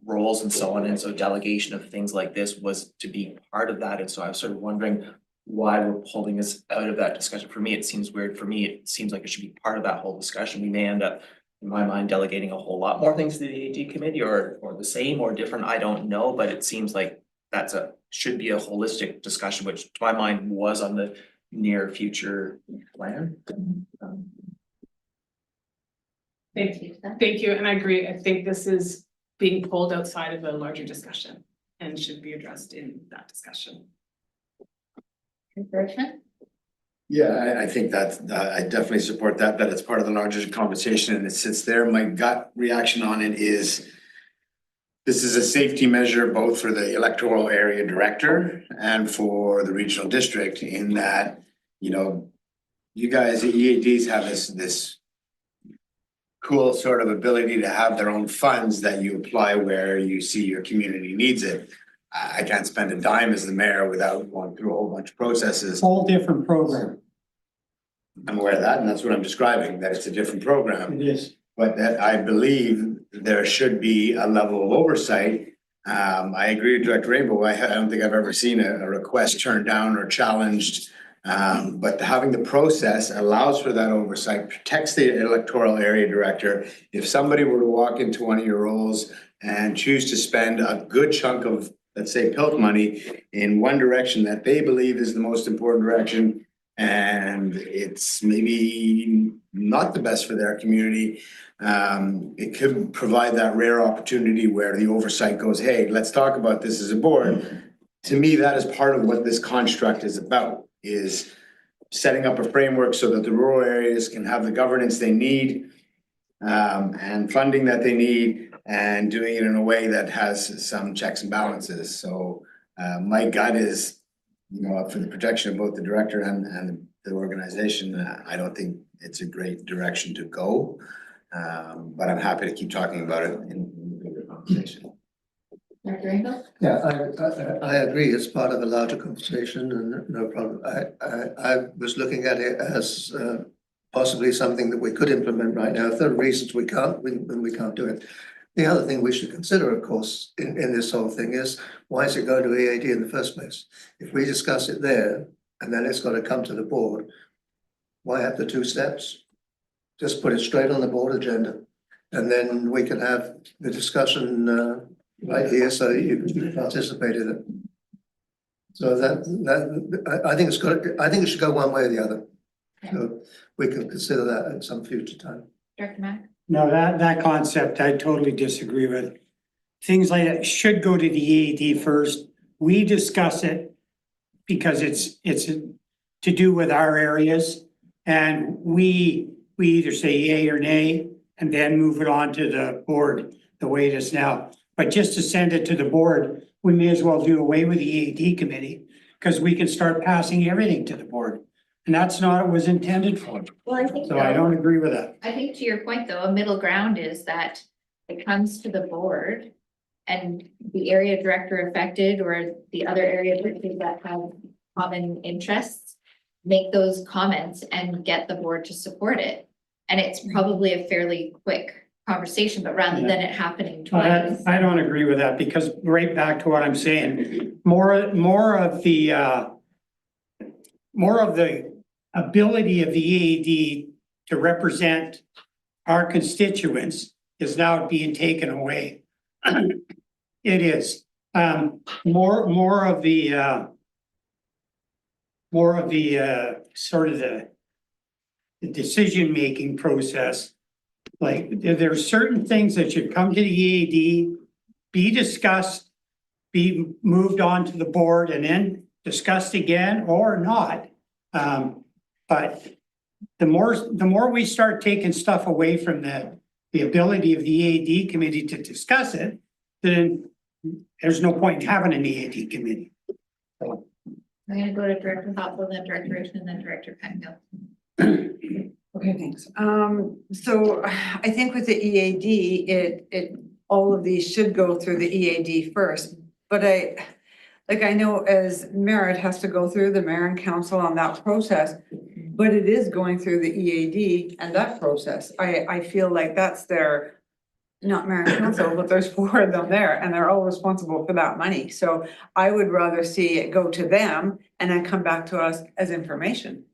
roles and so on. And so delegation of things like this was to be part of that. And so I was sort of wondering why we're pulling us out of that discussion. For me, it seems weird. For me, it seems like it should be part of that whole discussion. We may end up, in my mind, delegating a whole lot more things to the EAD committee or the same or different. I don't know, but it seems like should be a holistic discussion, which to my mind was on the near future plan. Thank you, and I agree. I think this is being pulled outside of a larger discussion and should be addressed in that discussion. Yeah, I think that, I definitely support that it's part of the larger conversation and it sits there. My gut reaction on it is this is a safety measure both for the electoral area director and for the regional district in that, you know, you guys, the EADs have this cool sort of ability to have their own funds that you apply where you see your community needs it. I can't spend a dime as the mayor without going through a whole bunch of processes. Whole different program. I'm aware of that, and that's what I'm describing, that it's a different program. It is. But that I believe there should be a level of oversight. I agree with Director Rainbow. I don't think I've ever seen a request turned down or challenged. But having the process allows for that oversight, protects the electoral area director. If somebody were to walk into one of your roles and choose to spend a good chunk of, let's say, PILT money in one direction that they believe is the most important direction, and it's maybe not the best for their community, it could provide that rare opportunity where the oversight goes, hey, let's talk about this as a board. To me, that is part of what this construct is about, is setting up a framework so that the rural areas can have the governance they need and funding that they need, and doing it in a way that has some checks and balances. So my gut is, you know, for the protection of both the director and the organization. I don't think it's a great direction to go, but I'm happy to keep talking about it in the bigger conversation. Yeah, I agree. It's part of a larger conversation and no problem. I was looking at it as possibly something that we could implement right now. If there are reasons we can't, then we can't do it. The other thing we should consider, of course, in this whole thing is, why is it going to EAD in the first place? If we discuss it there and then it's got to come to the board, why have the two steps? Just put it straight on the board agenda, and then we can have the discussion right here so that you can participate in it. So I think it should go one way or the other. So we can consider that at some future time. Director Mack? No, that concept I totally disagree with. Things like that should go to the EAD first. We discuss it because it's to do with our areas. And we either say yay or nay, and then move it on to the board the way it is now. But just to send it to the board, we may as well do away with the EAD committee, because we can start passing everything to the board. And that's not what it was intended for. Well, I think So I don't agree with that. I think to your point, though, a middle ground is that it comes to the board and the area director affected or the other area directors that have common interests make those comments and get the board to support it. And it's probably a fairly quick conversation, but rather than it happening twice. I don't agree with that, because right back to what I'm saying, more of the ability of the EAD to represent our constituents is now being taken away. It is more of the sort of the decision-making process. Like there are certain things that should come to the EAD, be discussed, be moved on to the board, and then discussed again or not. But the more we start taking stuff away from the ability of the EAD committee to discuss it, then there's no point in having an EAD committee. I'm gonna go to Director Hopwell, then Director Rich, and then Director Penfield. Okay, thanks. So I think with the EAD, all of these should go through the EAD first, but Like I know as mayor, it has to go through the mayor and council on that process, but it is going through the EAD and that process. I feel like that's their, not mayor and council, but there's 4 of them there and they're all responsible for that money. So I would rather see it go to them and then come back to us as information.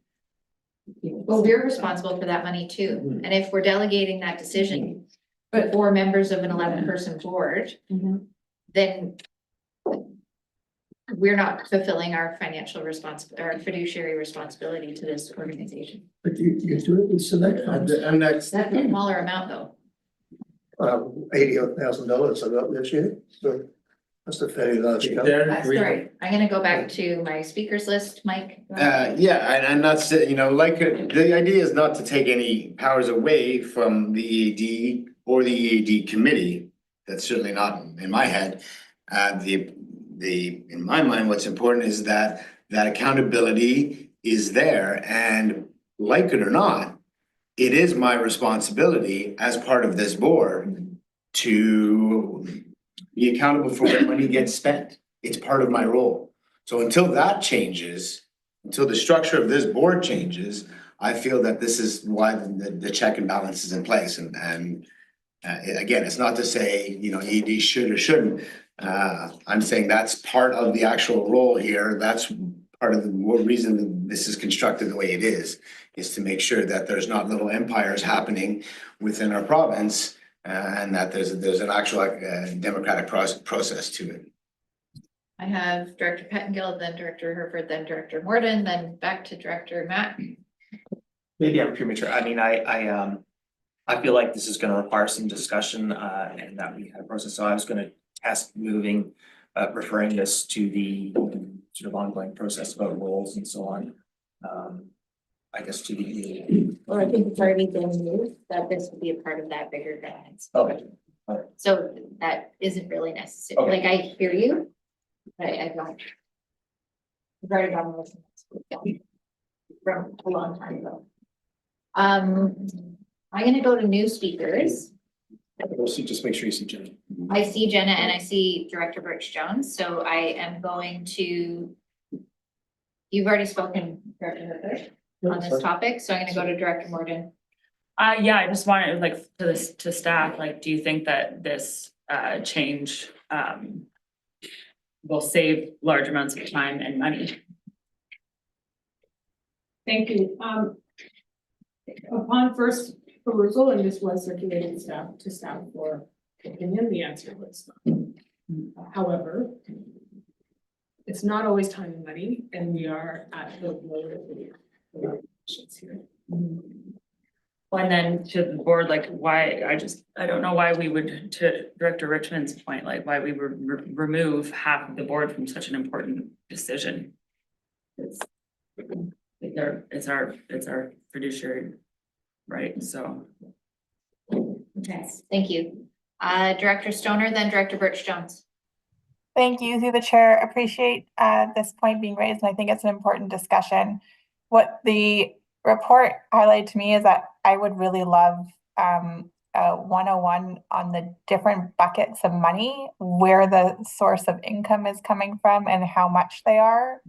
Well, we're responsible for that money too, and if we're delegating that decision, but 4 members of an 11-person board, then we're not fulfilling our financial our fiduciary responsibility to this organization. But you do it with select funds. And that's, That's a smaller amount though. $80,000 I got this year, so that's a fairly large chunk. Sorry, I'm gonna go back to my speakers list, Mike. yeah, and that's, you know, like, the idea is not to take any powers away from the EAD or the EAD committee. That's certainly not in my head. In my mind, what's important is that accountability is there, and like it or not, it is my responsibility as part of this board to be accountable for where money gets spent. It's part of my role. So until that changes, until the structure of this board changes, I feel that this is why the check and balance is in place. And again, it's not to say, you know, ED should or shouldn't. I'm saying that's part of the actual role here. That's part of the reason that this is constructed the way it is to make sure that there's not little empires happening within our province, and that there's an actual democratic process to it. I have Director Pettengill, then Director Herford, then Director Morden, then back to Director Matt. Maybe I'm premature. I mean, I feel like this is gonna require some discussion, and that we have a process. So I was gonna test referring this to the sort of ongoing process about roles and so on. I guess to the. Well, I think it's already been moved that this would be a part of that bigger guidance. Okay. So that isn't really necessary. Okay. Like, I hear you, but I don't. We've already got most of this from a long time ago. I'm gonna go to new speakers. Just make sure you see Jenny. I see Jenna and I see Director Birch Jones, so I am going to. You've already spoken, Director Herford, on this topic, so I'm gonna go to Director Morden. Yeah, I just wanted like to staff, like, do you think that this change will save large amounts of time and money? Thank you. Upon first perusal, and this was circulated to staff for opinion, the answer was no. However, it's not always time and money, and we are at the lower of the options here. Well, and then to the board, like, why, I don't know why we would, to Director Richmond's point, like, why we would remove half of the board from such an important decision. It's our fiduciary, right, so. Okay, thank you. Director Stoner, then Director Birch Jones. Thank you, through the chair. Appreciate this point being raised, and I think it's an important discussion. What the report highlighted to me is that I would really love a 101 on the different buckets of money, where the source of income is coming from and how much they are.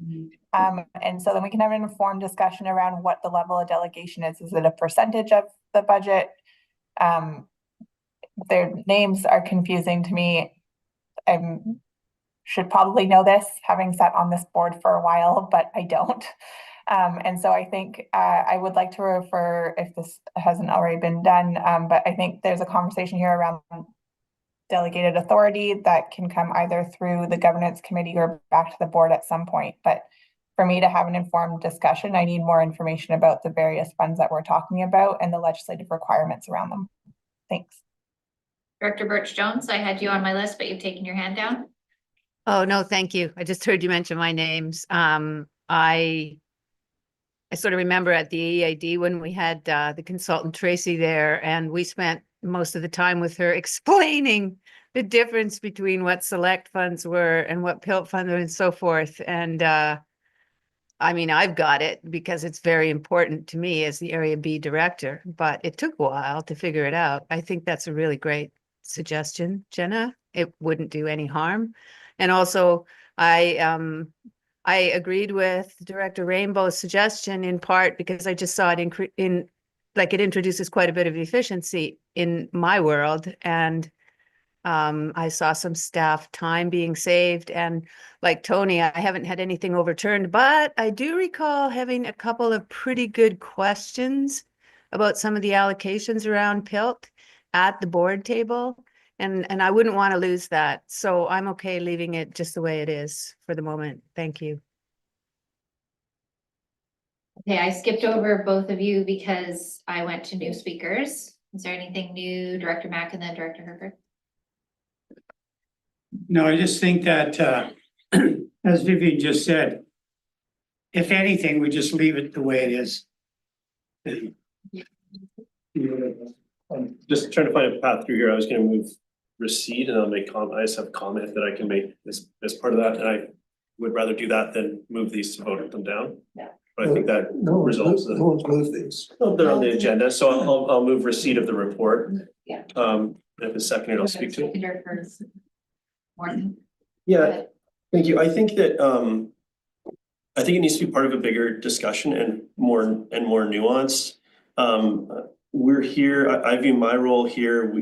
And so then we can have an informed discussion around what the level of delegation is. Is it a percentage of the budget? Their names are confusing to me. I should probably know this, having sat on this board for a while, but I don't. And so I think I would like to refer, if this hasn't already been done, but I think there's a conversation here around delegated authority that can come either through the governance committee or back to the board at some point. But for me to have an informed discussion, I need more information about the various funds that we're talking about and the legislative requirements around them. Thanks. Director Birch Jones, I had you on my list, but you've taken your hand down. Oh, no, thank you. I just heard you mention my names. I sort of remember at the EAD when we had the consultant Tracy there, and we spent most of the time with her explaining the difference between what select funds were and what PILT funds and so forth. And I mean, I've got it because it's very important to me as the Area B director, but it took a while to figure it out. I think that's a really great suggestion, Jenna. It wouldn't do any harm. And also I agreed with Director Rainbow's suggestion in part because I just saw it like it introduces quite a bit of efficiency in my world, and I saw some staff time being saved, and like Tony, I haven't had anything overturned, but I do recall having a couple of pretty good questions about some of the allocations around PILT at the board table. And I wouldn't want to lose that. So I'm okay leaving it just the way it is for the moment. Thank you. Okay, I skipped over both of you because I went to new speakers. Is there anything new, Director Mack and then Director Herker? No, I just think that, as Vivian just said, if anything, we just leave it the way it is. I'm just trying to find a path through here. I was gonna move receipt and I'll make I just have a comment that I can make as part of that, and I would rather do that than move these to vote them down. Yeah. But I think that resolves the. No one's moved these. Oh, they're on the agenda, so I'll move receipt of the report. Yeah. If it's seconded, I'll speak to it. Seconder first. Morton. Yeah, thank you. I think that, I think it needs to be part of a bigger discussion and more nuance. We're here, I view my role here,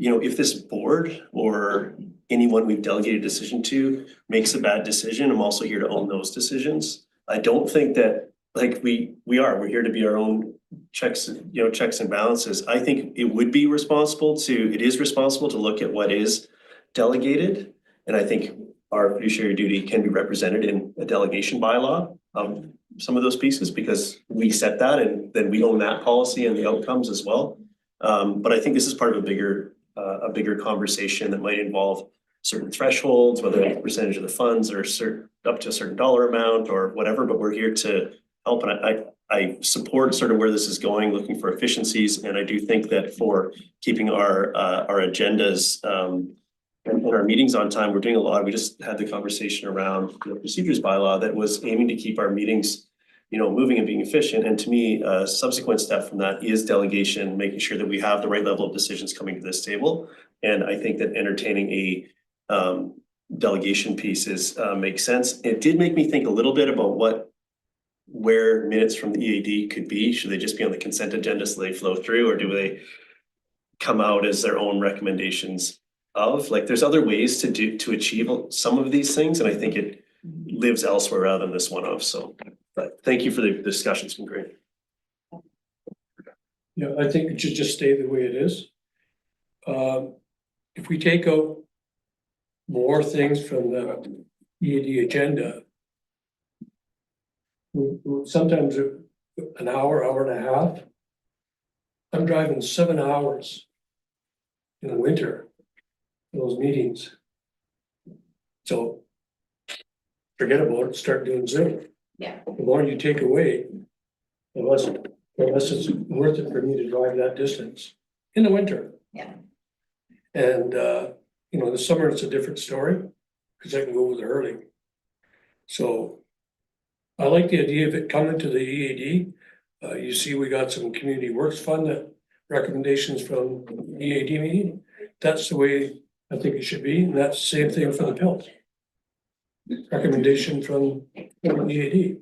you know, if this board or anyone we've delegated a decision to makes a bad decision, I'm also here to own those decisions. I don't think that, like, we're here to be our own checks and balances. I think it is responsible to look at what is delegated. And I think our fiduciary duty can be represented in a delegation bylaw of some of those pieces, because we set that and then we own that policy and the outcomes as well. But I think this is part of a bigger conversation that might involve certain thresholds, whether it's percentage of the funds or up to a certain dollar amount or whatever, but we're here to help. And I support sort of where this is going, looking for efficiencies. And I do think that for keeping our agendas and our meetings on time, we're doing a lot. We just had the conversation around the procedures bylaw that was aiming to keep our meetings, you know, moving and being efficient. And to me, a subsequent step from that is delegation, making sure that we have the right level of decisions coming to this table. And I think that entertaining a delegation piece makes sense. It did make me think a little bit about where minutes from the EAD could be. Should they just be on the consent agenda so they flow through, or do they come out as their own recommendations of? Like, there's other ways to achieve some of these things, and I think it lives elsewhere rather than this one off. So, but thank you for the discussion. It's been great. Yeah, I think it should just stay the way it is. If we take out more things from the EAD agenda, sometimes an hour and a half. I'm driving 7 hours in the winter for those meetings. So forget about it, start doing Zoom. Yeah. The more you take away, unless it's worth it for me to drive that distance in the winter. Yeah. And you know, the summer it's a different story because I can go with early. So I like the idea of it coming to the EAD. You see, we got some community works fund recommendations from the EAD meeting. That's the way I think it should be, and that's the same thing for the PILT. Recommendation from the EAD.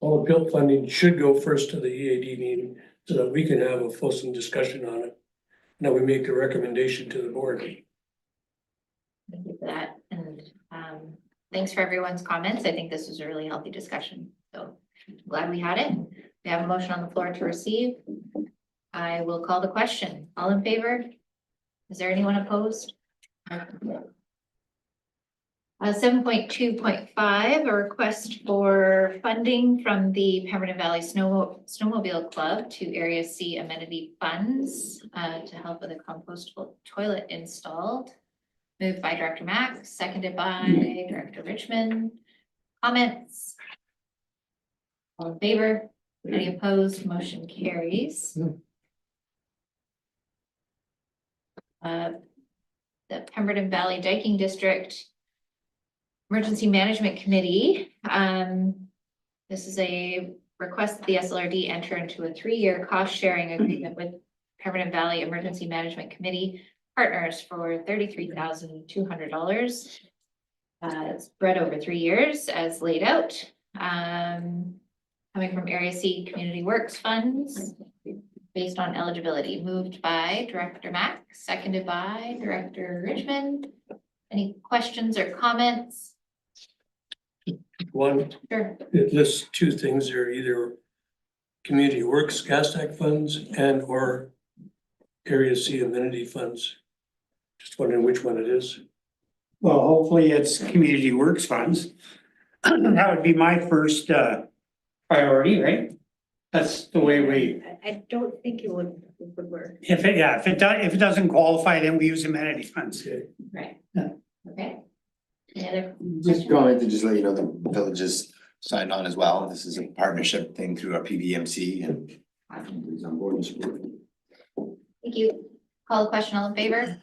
All the PILT funding should go first to the EAD meeting so that we can have a fulsome discussion on it. Now we make a recommendation to the board. Thank you for that, and thanks for everyone's comments. I think this was a really healthy discussion, so glad we had it. We have a motion on the floor to receive. I will call the question. All in favor? Is there anyone opposed? 7.2.5, a request for funding from the Pemberton Valley Snowmobile Club to Area C amenity funds to help with a compostable toilet installed. Moved by Director Mack, seconded by Director Richmond. Comments? All in favor? Any opposed? Motion carries. The Pemberton Valley Diking District Emergency Management Committee. This is a request that the SLRD enter into a 3-year cost sharing agreement with Pemberton Valley Emergency Management Committee partners for $33,200. spread over 3 years as laid out. Coming from Area C Community Works Funds based on eligibility, moved by Director Mack, seconded by Director Richmond. Any questions or comments? One, Sure. it lists two things there, either community works, gas tax funds, and or area C amenity funds. Just wondering which one it is. Well, hopefully it's community works funds. That would be my first priority, right? That's the way we, I don't think it would work. if it doesn't qualify, then we use amenity funds. Right. Yeah. Okay. Any other? Just going to just let you know, the villages signed on as well. This is a partnership thing through our PBMC and everybody's on board and supporting. Thank you. Call the question, all in favor? Is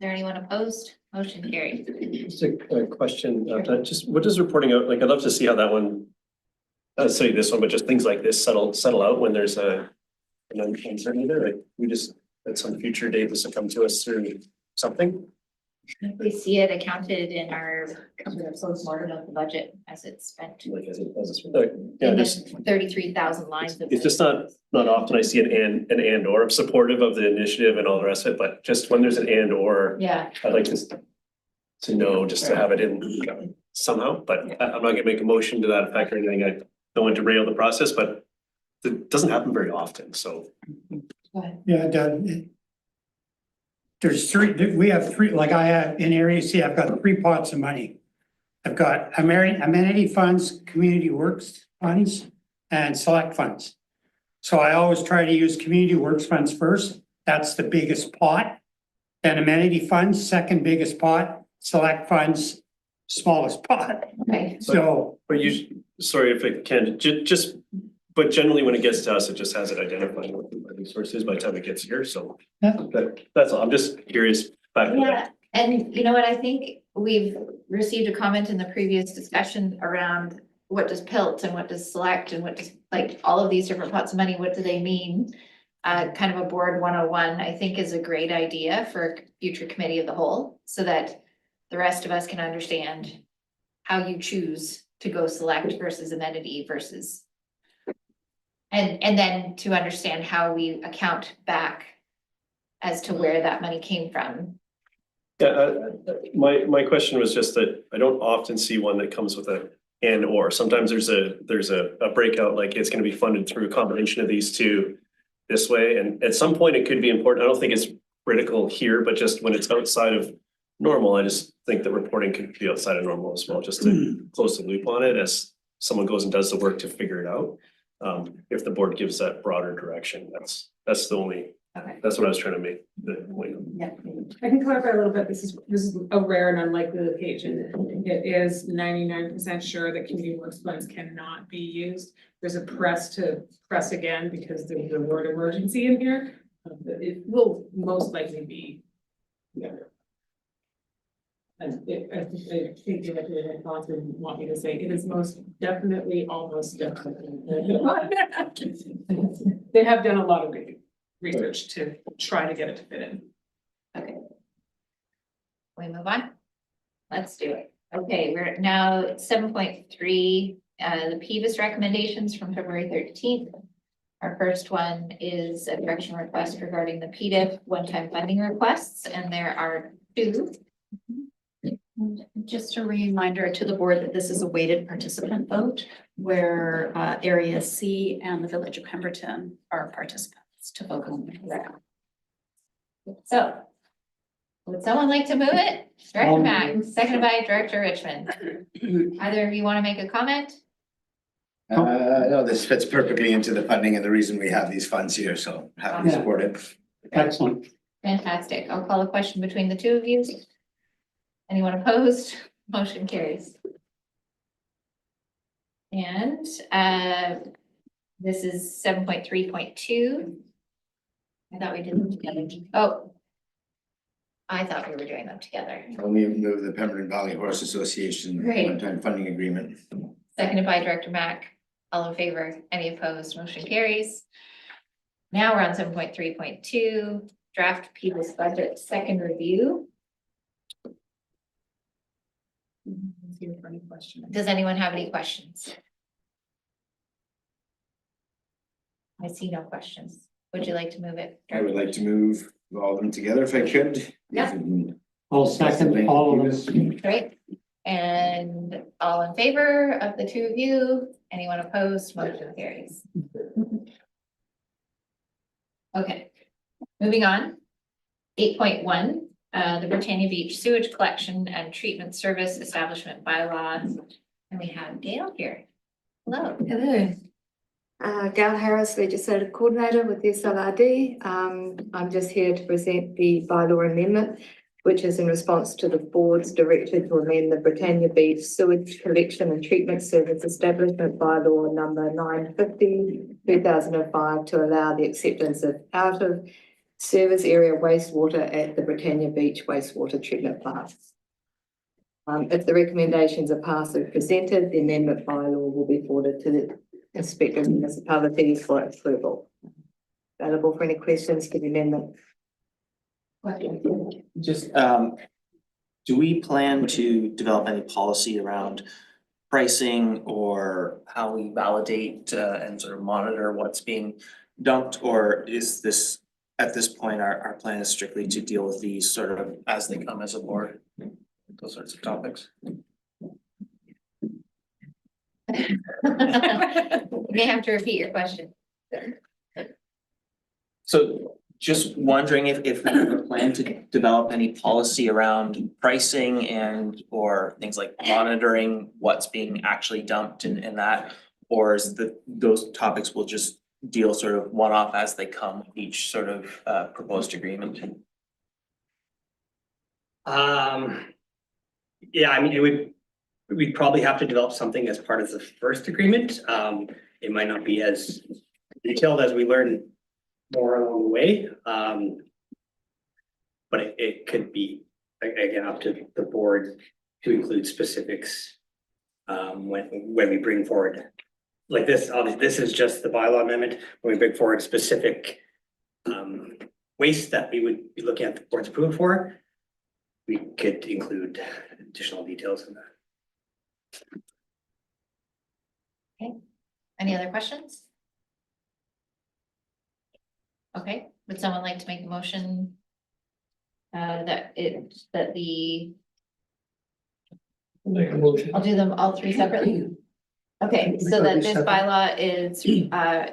there anyone opposed? Motion carried. Just a question, just what does reporting out, like, I'd love to see how that one, I'd say this one, but just things like this settle out when there's an uncertainty there, like, we just, at some future date, this will come to us through something. If we see it accounted in our postmortem of the budget as it's spent. Like, yeah, just, 33,000 lines. it's just not often I see an and or. I'm supportive of the initiative and all the rest of it, but just when there's an and or, Yeah. I'd like to know, just to have it in somehow, but I'm not gonna make a motion to that effect or anything. I don't want to derail the process, but it doesn't happen very often, so. Go ahead. Yeah, there's three, we have three, like I have in Area C, I've got 3 pots of money. I've got amenity funds, community works funds, and select funds. So I always try to use community works funds first. That's the biggest pot. Then amenity funds, second biggest pot, select funds, smallest pot. Okay. So. But you, sorry if I can, just, but generally when it gets to us, it just has it identified what the funding source is by the time it gets here, so. Yeah. That's all, I'm just curious back to Yeah, that. and you know what, I think we've received a comment in the previous discussion around what does PILT and what does select and what does, like, all of these different pots of money, what do they mean? Kind of a board 101, I think, is a great idea for a future committee of the whole, so that the rest of us can understand how you choose to go select versus amenity versus. And then to understand how we account back as to where that money came from. Yeah, my question was just that I don't often see one that comes with a and or. Sometimes there's a breakout, like it's gonna be funded through a combination of these two this way, and at some point it could be important. I don't think it's critical here, but just when it's outside of normal, I just think that reporting could be outside of normal as well, just to close the loop on it as someone goes and does the work to figure it out. If the board gives that broader direction, that's the only, that's what I was trying to make the point. Yeah. I can clarify a little bit. This is a rare and unlikely occasion. It is 99% sure that community works funds cannot be used. There's a press again because there's the word emergency in here. It will most likely be. Yeah. And I think the thoughts would want me to say it is most definitely, almost definitely. They have done a lot of good research to try to get it to fit in. Okay. We move on? Let's do it. Okay, we're now at 7.3, the PBIS recommendations from February 13th. Our first one is a direction request regarding the PDIF one-time funding requests, and there are 2. Just a reminder to the board that this is a weighted participant vote where Area C and the Village of Pemberton are participants to vote on the So, would someone like to move it? Director Mack, seconded by Director Richmond. Either of you want to make a comment? No, this fits perfectly into the funding and the reason we have these funds here, so happy to support it. Excellent. Fantastic. I'll call a question between the two of you. Anyone opposed? Motion carries. And this is 7.3.2. I thought we did them together. Oh. I thought we were doing them together. Let me move the Pemberton Valley Horse Association Great. one-time funding agreement. Seconded by Director Mack. All in favor? Any opposed? Motion carries. Now we're on 7.3.2, draft PBIS budget second review. Here for any questions. Does anyone have any questions? I see no questions. Would you like to move it? I would like to move all of them together if I could. Yeah. I'll second all of them. Great. And all in favor of the two of you? Anyone opposed? Motion carries. Okay, moving on. 8.1, the Britannia Beach Sewage Collection and Treatment Service Establishment Bylaws. And we have Gail here. Hello. Hello. Gail Harris, Legislative Coordinator with the SLRD. I'm just here to present the bylaw amendment, which is in response to the board's directive to amend the Britannia Beach Sewage Collection and Treatment Service Establishment Bylaw number 950, 2005 to allow the acceptance of out of service area wastewater at the Britannia Beach Wastewater Treatment Plant. If the recommendations are passed as presented, the amendment bylaw will be forwarded to the Inspector of Municipalities for approval. Available for any questions to the amendment. Just, do we plan to develop any policy around pricing or how we validate and sort of monitor what's being dumped? Or is this, at this point, our plan is strictly to deal with these sort of as they come as a board? Those sorts of topics. You may have to repeat your question. So just wondering if we plan to develop any policy around pricing and or things like monitoring what's being actually dumped and that, or is those topics will just deal sort of one-off as they come with each sort of proposed agreement? Yeah, I mean, we'd probably have to develop something as part of the first agreement. It might not be as detailed as we learn more along the way. But it could be, again, up to the board to include specifics when we bring forward. Like this, obviously, this is just the bylaw amendment. When we bring forward specific waste that we would be looking at the board's approval for, we could include additional details in that. Okay, any other questions? Okay, would someone like to make a motion? That the. Make a motion. I'll do them all three separately. Okay, so that this bylaw is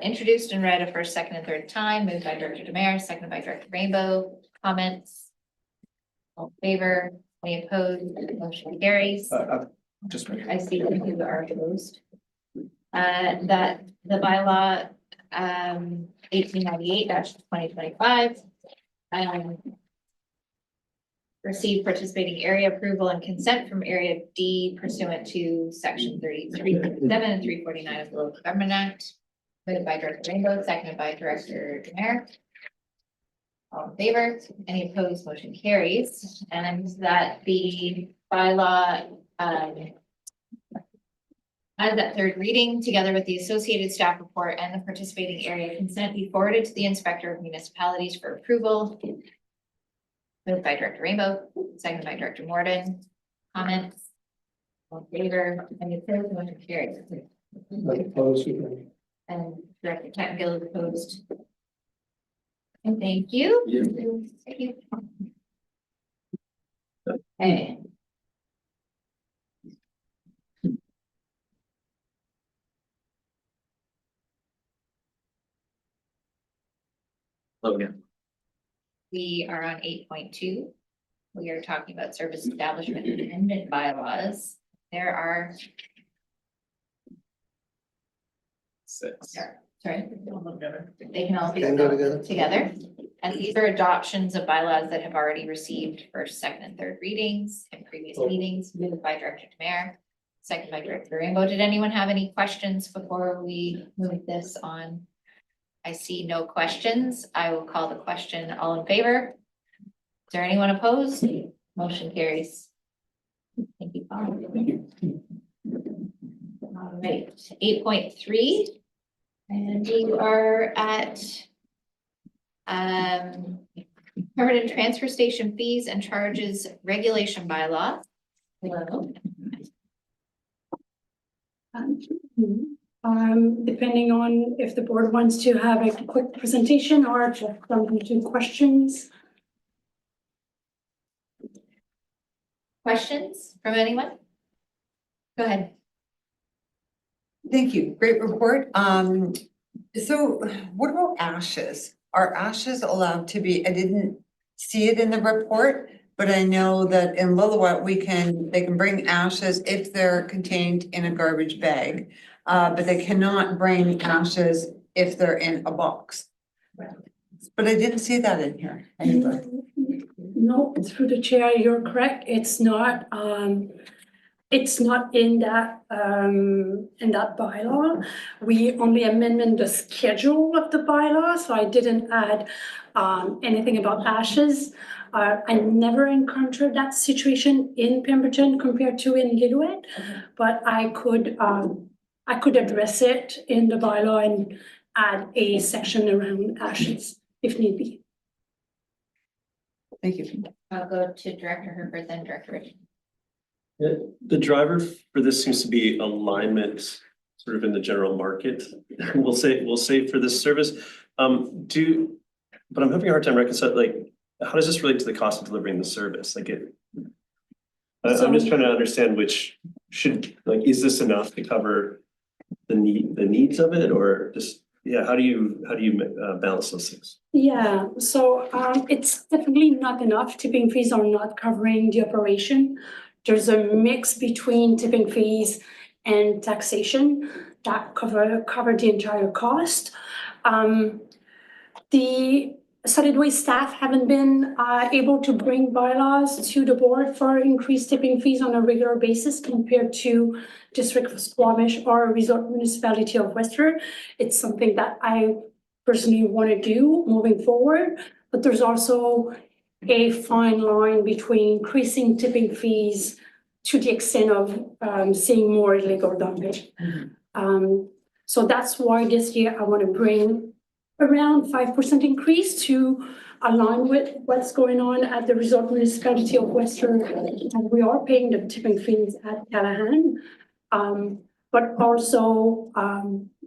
introduced and read a first, second, and third time, moved by Director Demare, seconded by Director Rainbow. Comments? All in favor, any opposed, motion carries. Just I see that you are opposed. That the bylaw 1898-2025 receive participating area approval and consent from Area D pursuant to section 33.7 and 349 of the Local Government Act. Moved by Director Rainbow, seconded by Director Demare. All in favor, any opposed, motion carries, and that the bylaw as that third reading, together with the associated staff report and the participating area consent, be forwarded to the Inspector of Municipalities for approval. Moved by Director Rainbow, seconded by Director Morden. Comments? All in favor, any opposed, motion carries. And Director Tattengill is opposed. And thank you. Thank you. Okay. Logan. We are on 8.2. We are talking about service establishment amendment bylaws. There are. Six. Sorry. They can all be Can go together. together. And these are adoptions of bylaws that have already received first, second, and third readings in previous meetings, moved by Director Demare, second by Director Rainbow. Did anyone have any questions before we move this on? I see no questions. I will call the question. All in favor? Is there anyone opposed? Motion carries. Thank you, Paul. All right, 8.3. And we are at permanent transfer station fees and charges regulation bylaw. Hello. Depending on if the board wants to have a quick presentation or just jump into questions. Questions from anyone? Go ahead. Thank you. Great report. So what about ashes? Are ashes allowed to be, I didn't see it in the report, but I know that in Lillooet, they can bring ashes if they're contained in a garbage bag. But they cannot bring ashes if they're in a box. But I didn't see that in here anywhere. No, through the chair, you're correct. It's not in that bylaw. We only amended the schedule of the bylaw, so I didn't add anything about ashes. I never encountered that situation in Pemberton compared to in Lillooet, but I could address it in the bylaw and add a section around ashes if need be. Thank you. I'll go to Director Herbert, then Director Richmond. The driver for this seems to be alignment sort of in the general market. We'll say for this service. But I'm having a hard time reconciling, like, how does this relate to the cost of delivering the service? Like I'm just trying to understand is this enough to cover the needs of it, or just, yeah, how do you balance those things? Yeah, so it's definitely not enough. Tipping fees are not covering the operation. There's a mix between tipping fees and taxation that cover the entire cost. The solid waste staff haven't been able to bring bylaws to the board for increased tipping fees on a regular basis compared to District of Squamish or Resort Municipality of Western. It's something that I personally want to do moving forward, but there's also a fine line between increasing tipping fees to the extent of seeing more illegal dumping. So that's why this year I want to bring around 5% increase to align with what's going on at the Resort Municipality of Western. And we are paying the tipping fees at Callahan, but also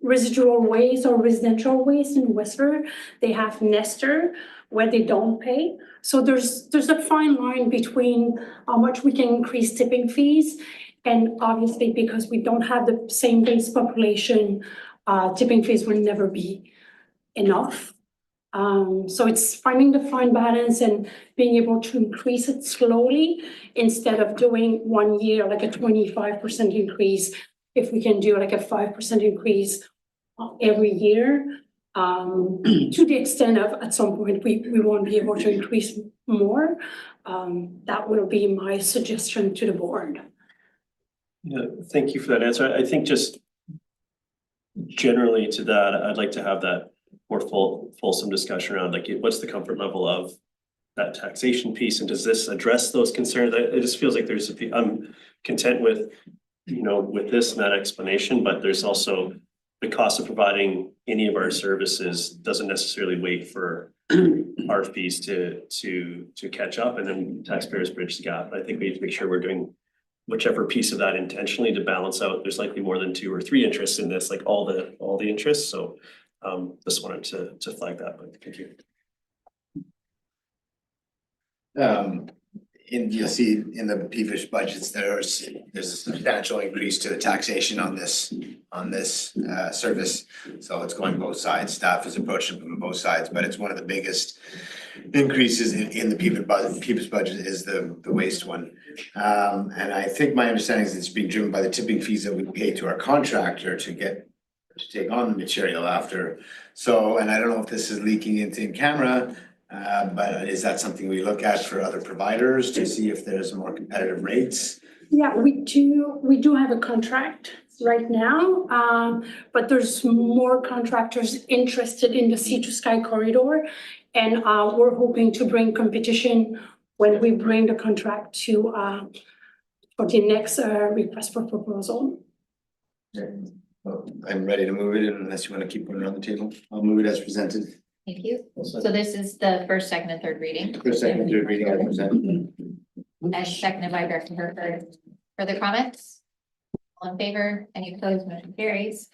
residual waste or residential waste in Western. They have Nestor where they don't pay. So there's a fine line between how much we can increase tipping fees, and obviously because we don't have the same base population, tipping fees will never be enough. So it's finding the fine balance and being able to increase it slowly instead of doing 1 year like a 25% increase. If we can do like a 5% increase every year, to the extent of at some point we won't be able to increase more. That will be my suggestion to the board. Yeah, thank you for that answer. I think just generally to that, I'd like to have that more fulsome discussion around like what's the comfort level of that taxation piece, and does this address those concerns? It just feels like I'm content with with this and that explanation, but there's also the cost of providing any of our services doesn't necessarily wait for our fees to catch up, and then taxpayers bridge the gap. I think we need to make sure we're doing whichever piece of that intentionally to balance out. There's likely more than 2 or 3 interests in this, like all the interests. So just wanted to flag that, but thank you. You'll see in the PVIsh budgets, there's a substantial increase to the taxation on this service. So it's going both sides. Staff is approaching from both sides, but it's one of the biggest increases in the PVIsh budget is the waste one. And I think my understanding is it's being driven by the tipping fees that we pay to our contractor to take on the material after. So, and I don't know if this is leaking into in camera, but is that something we look at for other providers to see if there's more competitive rates? Yeah, we do have a contract right now, but there's more contractors interested in the Sea to Sky corridor, and we're hoping to bring competition when we bring the contract to for the next request for proposal. I'm ready to move it unless you want to keep putting it on the table. I'll move it as presented. Thank you. So this is the first, second, and third reading. First, second, and third reading as presented. As seconded by Director Herbert. Further comments? All in favor? Any opposed? Motion carries.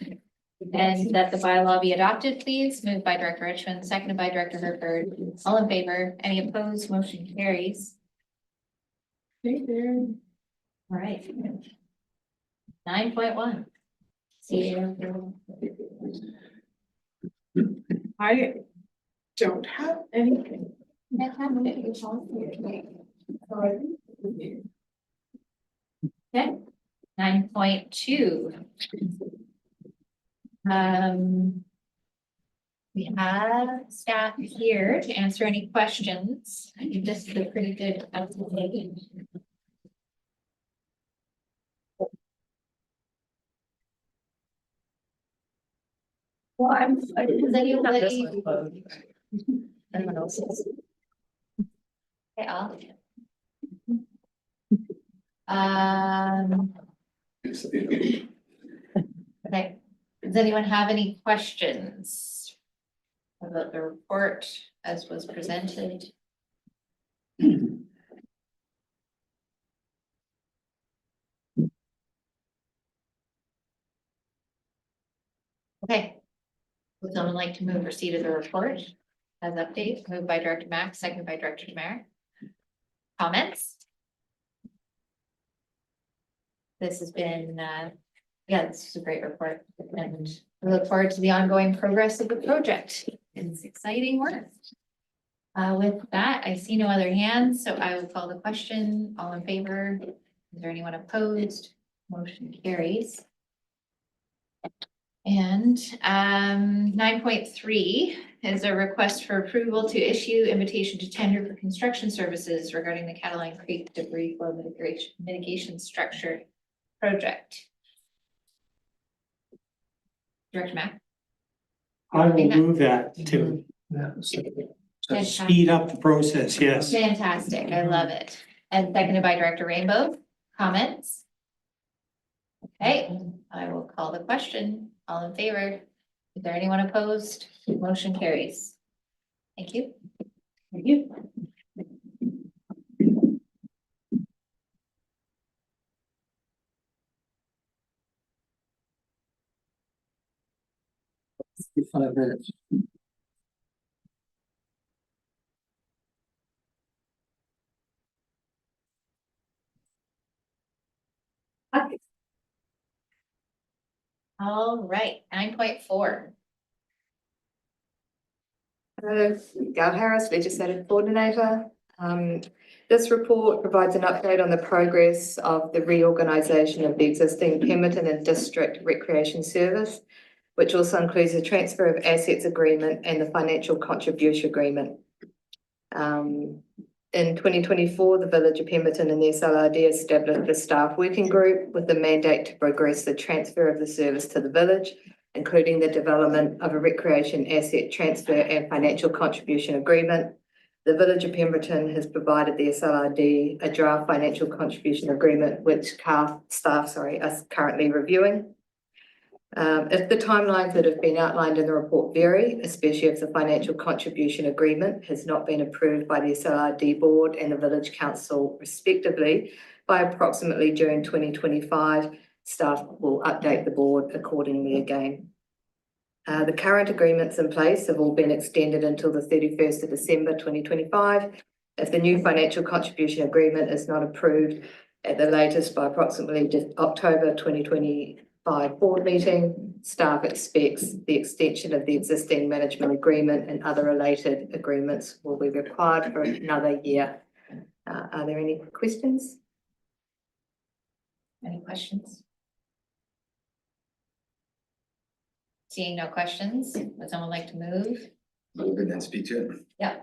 And that the bylaw be adopted, please. Moved by Director Richmond, seconded by Director Herford. All in favor? Any opposed? Motion carries. All right. 9.1. See you. I don't have anything. Okay, 9.2. We have staff here to answer any questions. I think this is a pretty good update. Well, Does anybody? Anyone else? Okay, I'll. Okay, does anyone have any questions about the report as was presented? Okay. Would someone like to move receipt of the report as update? Moved by Director Mack, seconded by Director Demare. Comments? This has been, yeah, this is a great report, and we look forward to the ongoing progress of the project. It's exciting work. With that, I see no other hands, so I will call the question. All in favor? Is there anyone opposed? Motion carries. And 9.3 is a request for approval to issue invitation to tender for construction services regarding the Catalina Creek debris flow mitigation structure project. Director Mack. I will move that to speed up the process, yes. Fantastic, I love it. And seconded by Director Rainbow. Comments? Okay, I will call the question. All in favor? Is there anyone opposed? Motion carries. Thank you. Thank you. Five minutes. All right, 9.4. Gal Harris, Legislative Coordinator. This report provides an update on the progress of the reorganisation of the existing Pemberton and District Recreation Service, which also includes the transfer of assets agreement and the financial contribution agreement. In 2024, the Village of Pemberton and the SLRD established a staff working group with the mandate to progress the transfer of the service to the village, including the development of a recreation asset transfer and financial contribution agreement. The Village of Pemberton has provided the SLRD a draft financial contribution agreement, which staff are currently reviewing. If the timelines that have been outlined in the report vary, especially if the financial contribution agreement has not been approved by the SLRD board and the village council respectively by approximately June 2025, staff will update the board accordingly again. The current agreements in place have all been extended until the 31st of December 2025. If the new financial contribution agreement is not approved at the latest by approximately October 2025 board meeting, staff expects the extension of the existing management agreement and other related agreements will be required for another year. Are there any questions? Any questions? Seeing no questions, would someone like to move? Move it and speak to it. Yeah,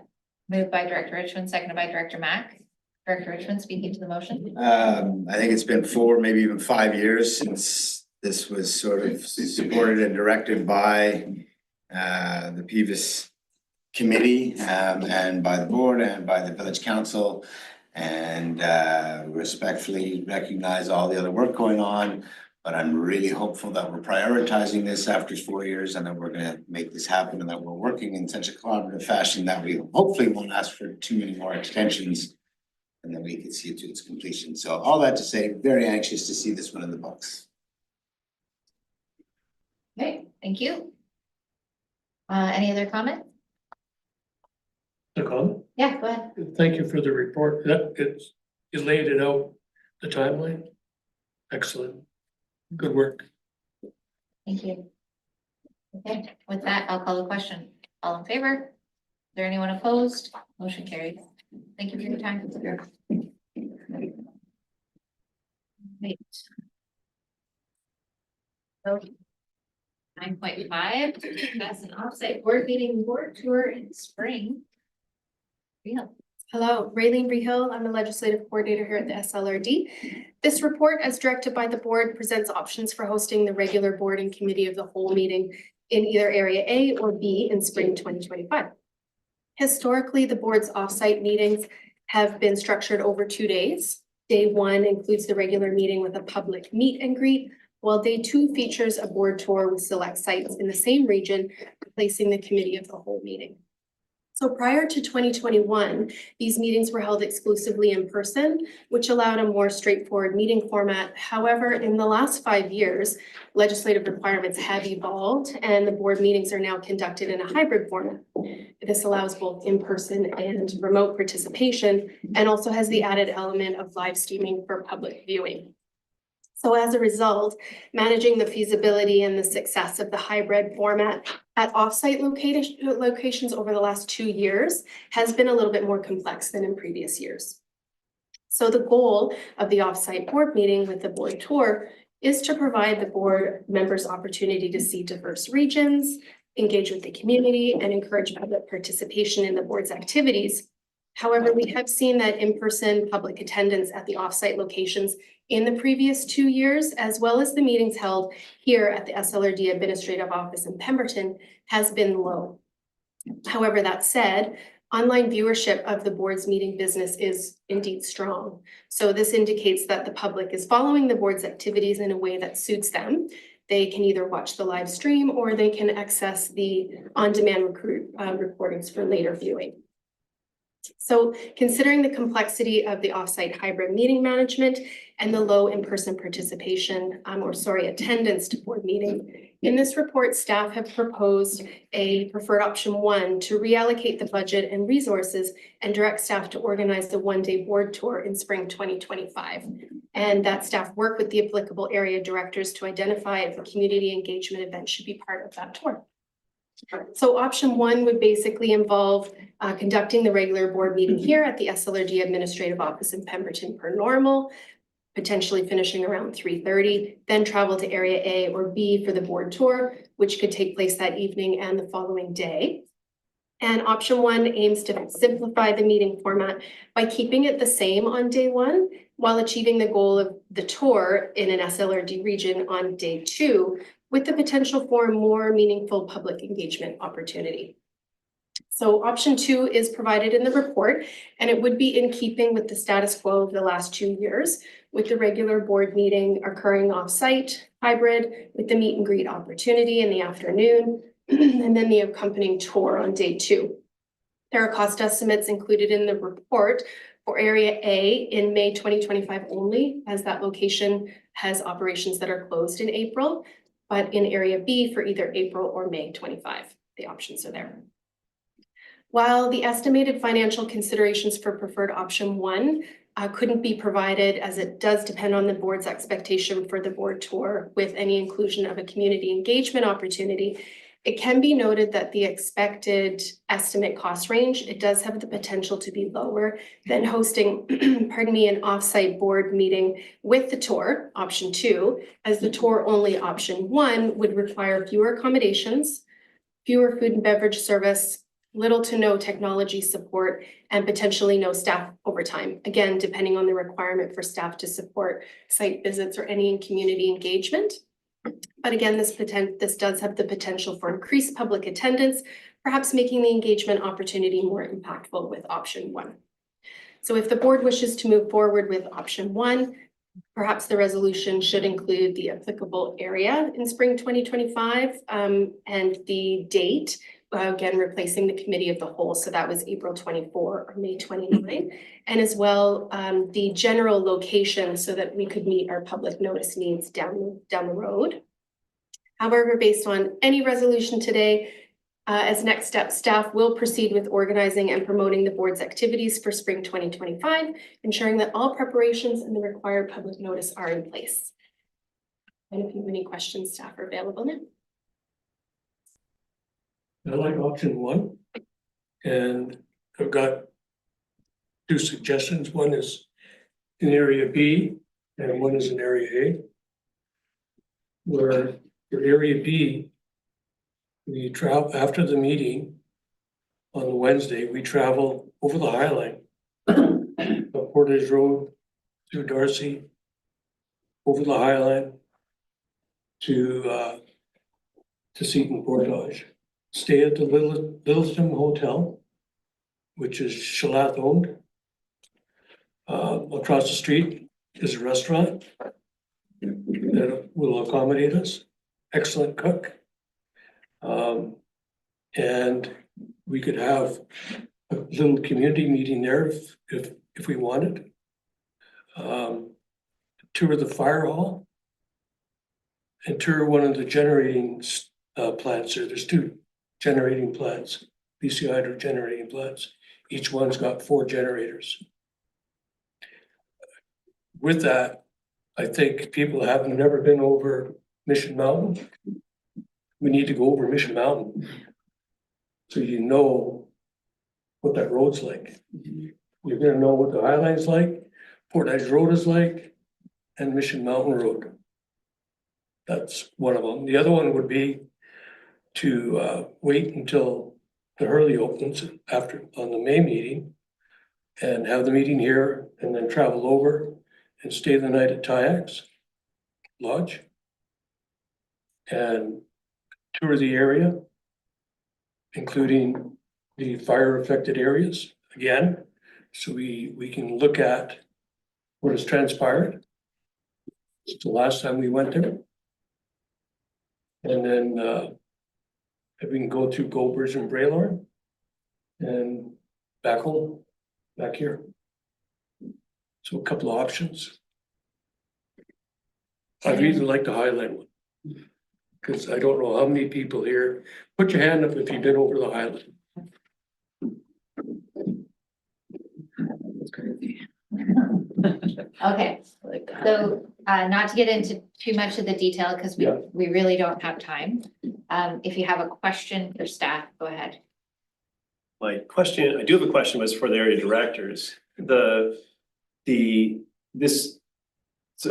moved by Director Richmond, seconded by Director Mack. Director Richmond, speaking to the motion. I think it's been 4, maybe even 5 years since this was sort of supported and directed by the previous committee and by the board and by the village council, and respectfully recognize all the other work going on. But I'm really hopeful that we're prioritizing this after 4 years and that we're going to make this happen and that we're working in such a collaborative fashion that we hopefully won't ask for too many more extensions and then we can see it to its completion. So all that to say, very anxious to see this one in the books. Okay, thank you. Any other comments? The comment? Yeah, go ahead. Thank you for the report. That it's, you laid it out, the timeline. Excellent. Good work. Thank you. Okay, with that, I'll call the question. All in favor? Is there anyone opposed? Motion carries. Thank you for your time. Wait. So 9.5, that's an offsite board meeting board tour in spring. Yeah. Hello, Raylene Rehill. I'm the legislative coordinator here at the SLRD. This report, as directed by the board, presents options for hosting the regular board and committee of the whole meeting in either area A or B in spring 2025. Historically, the board's offsite meetings have been structured over 2 days. Day 1 includes the regular meeting with a public meet and greet, while day 2 features a board tour with select sites in the same region, replacing the committee of the whole meeting. So prior to 2021, these meetings were held exclusively in person, which allowed a more straightforward meeting format. However, in the last 5 years, legislative requirements have evolved and the board meetings are now conducted in a hybrid format. This allows both in-person and remote participation and also has the added element of live streaming for public viewing. So as a result, managing the feasibility and the success of the hybrid format at offsite locations over the last 2 years has been a little bit more complex than in previous years. So the goal of the offsite board meeting with the board tour is to provide the board members opportunity to see diverse regions, engage with the community, and encourage public participation in the board's activities. However, we have seen that in-person public attendance at the offsite locations in the previous 2 years, as well as the meetings held here at the SLRD Administrative Office in Pemberton, has been low. However, that said, online viewership of the board's meeting business is indeed strong. So this indicates that the public is following the board's activities in a way that suits them. They can either watch the live stream or they can access the on-demand recordings for later viewing. So considering the complexity of the offsite hybrid meeting management and the low in-person participation, attendance to board meeting, in this report, staff have proposed a preferred option 1 to reallocate the budget and resources and direct staff to organize the one-day board tour in spring 2025. And that staff work with the applicable area directors to identify if a community engagement event should be part of that tour. So option 1 would basically involve conducting the regular board meeting here at the SLRD Administrative Office in Pemberton per normal, potentially finishing around 3:30, then travel to area A or B for the board tour, which could take place that evening and the following day. And option 1 aims to simplify the meeting format by keeping it the same on day 1 while achieving the goal of the tour in an SLRD region on day 2, with the potential for a more meaningful public engagement opportunity. So option 2 is provided in the report, and it would be in keeping with the status quo of the last 2 years, with the regular board meeting occurring off-site, hybrid, with the meet and greet opportunity in the afternoon, and then the accompanying tour on day 2. There are cost estimates included in the report for area A in May 2025 only, as that location has operations that are closed in April, but in area B for either April or May 25. The options are there. While the estimated financial considerations for preferred option 1 couldn't be provided, as it does depend on the board's expectation for the board tour with any inclusion of a community engagement opportunity, it can be noted that the expected estimate cost range, it does have the potential to be lower than hosting, an offsite board meeting with the tour, option 2, as the tour only option 1 would require fewer accommodations, fewer food and beverage service, little to no technology support, and potentially no staff overtime. Again, depending on the requirement for staff to support site visits or any community engagement. But again, this does have the potential for increased public attendance, perhaps making the engagement opportunity more impactful with option 1. So if the board wishes to move forward with option 1, perhaps the resolution should include the applicable area in spring 2025 and the date, again, replacing the committee of the whole. So that was April 24 or May 29, and as well the general location so that we could meet our public notice needs down the road. However, based on any resolution today, as next step, staff will proceed with organizing and promoting the board's activities for spring 2025, ensuring that all preparations and the required public notice are in place. And if you have any questions, staff are available now. I like option one. And I've got two suggestions. One is in area B and one is in area A. Where for area B, we travel after the meeting on Wednesday, we travel over the High Line. Up Portage Road through Darcy, over the High Line to Seton Portage. Stay at the Littleton Hotel, which is Shalath owned. Across the street is a restaurant that will accommodate us. Excellent cook. And we could have a little community meeting there if we wanted. Tour the fire hall and tour one of the generating plants there. There's two generating plants, BC Hydro generating plants. Each one's got 4 generators. With that, I think people have never been over Mission Mountain. We need to go over Mission Mountain. So you know what that road's like. You're gonna know what the High Line's like, Portage Road is like, and Mission Mountain Road. That's one of them. The other one would be to wait until the Hurley opens after on the May meeting and have the meeting here and then travel over and stay the night at Tyax Lodge and tour the area, including the fire affected areas again, so we can look at what has transpired. It's the last time we went there. And then if we can go through Goldbridge and Braylor and back home, back here. So a couple of options. I'd really like the Highland one. Because I don't know how many people here, put your hand up if you've been over the Highland. Okay, so not to get into too much of the detail, because Yeah. we really don't have time. If you have a question for staff, go ahead. My question, I do have a question, was for the area directors. So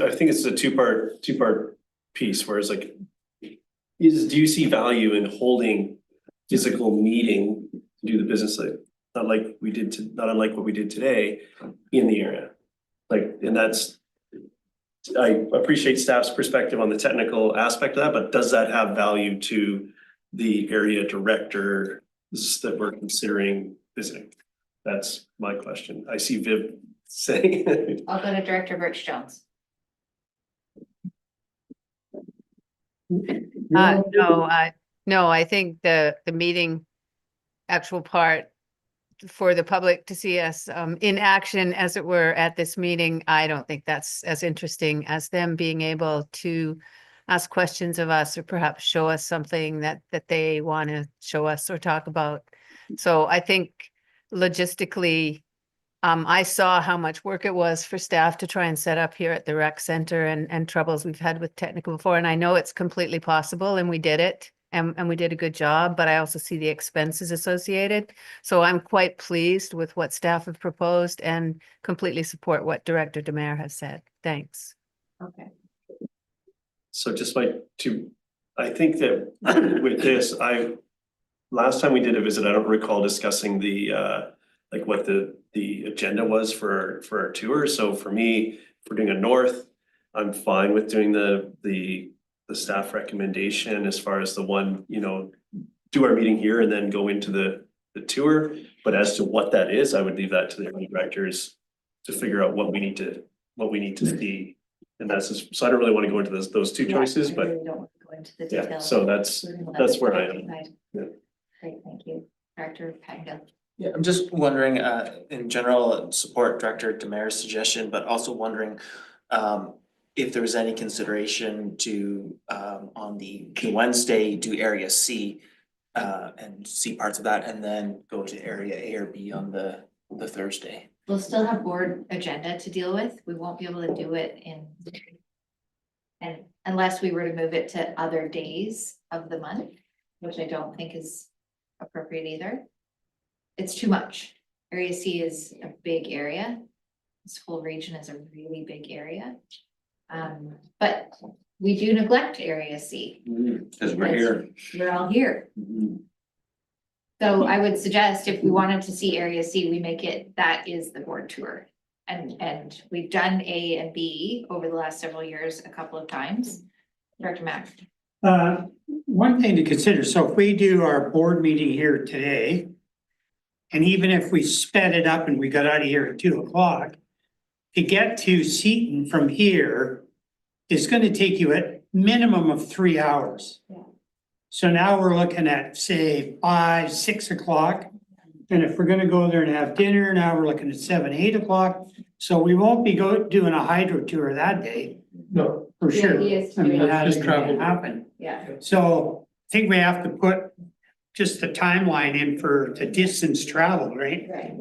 I think it's a two-part piece, where it's like, do you see value in holding physical meeting to do the business not unlike what we did today in the area? Like, and I appreciate staff's perspective on the technical aspect of that, but does that have value to the area director that we're considering visiting? That's my question. I see Viv saying. I'll go to Director Birch Jones. No, I think the meeting actual part for the public to see us in action, as it were, at this meeting, I don't think that's as interesting as them being able to ask questions of us or perhaps show us something that they want to show us or talk about. So I think logistically, I saw how much work it was for staff to try and set up here at the rec center and troubles we've had with technical before. And I know it's completely possible and we did it and we did a good job, but I also see the expenses associated. So I'm quite pleased with what staff have proposed and completely support what Director Demare has said. Thanks. Okay. So just I think that with this, last time we did a visit, I don't recall discussing like what the agenda was for our tour. So for me, if we're doing a north, I'm fine with doing the staff recommendation as far as the one, do our meeting here and then go into the tour. But as to what that is, I would leave that to the directors to figure out what we need to see. And so I don't really want to go into those two choices, but Don't want to go into the yeah, details. so that's where I am. Yeah. Great, thank you. Director Pettingill. Yeah, I'm just wondering, in general, support Director Demare's suggestion, but also wondering, if there was any consideration to, on the Wednesday, do area C. And see parts of that and then go to area A or B on the Thursday. We'll still have board agenda to deal with. We won't be able to do it and unless we were to move it to other days of the month, which I don't think is appropriate either. It's too much. Area C is a big area. This whole region is a really big area. But we do neglect area C. Cause we're here. We're all here. So I would suggest if we wanted to see area C, we make it, that is the board tour. And we've done A and B over the last several years, a couple of times. Director Mack. One thing to consider, so if we do our board meeting here today, and even if we sped it up and we got out of here at 2 o'clock, to get to Seton from here is gonna take you at minimum of 3 hours. Yeah. So now we're looking at, say, 5, 6 o'clock. And if we're gonna go there and have dinner, now we're looking at 7, 8 o'clock. So we won't be doing a hydro tour that day, No, for Yeah, sure. he is I mean, doing- that Just isn't gonna travel. happen. Yeah. So I think we have to put just the timeline in for the distance traveled, right? Right.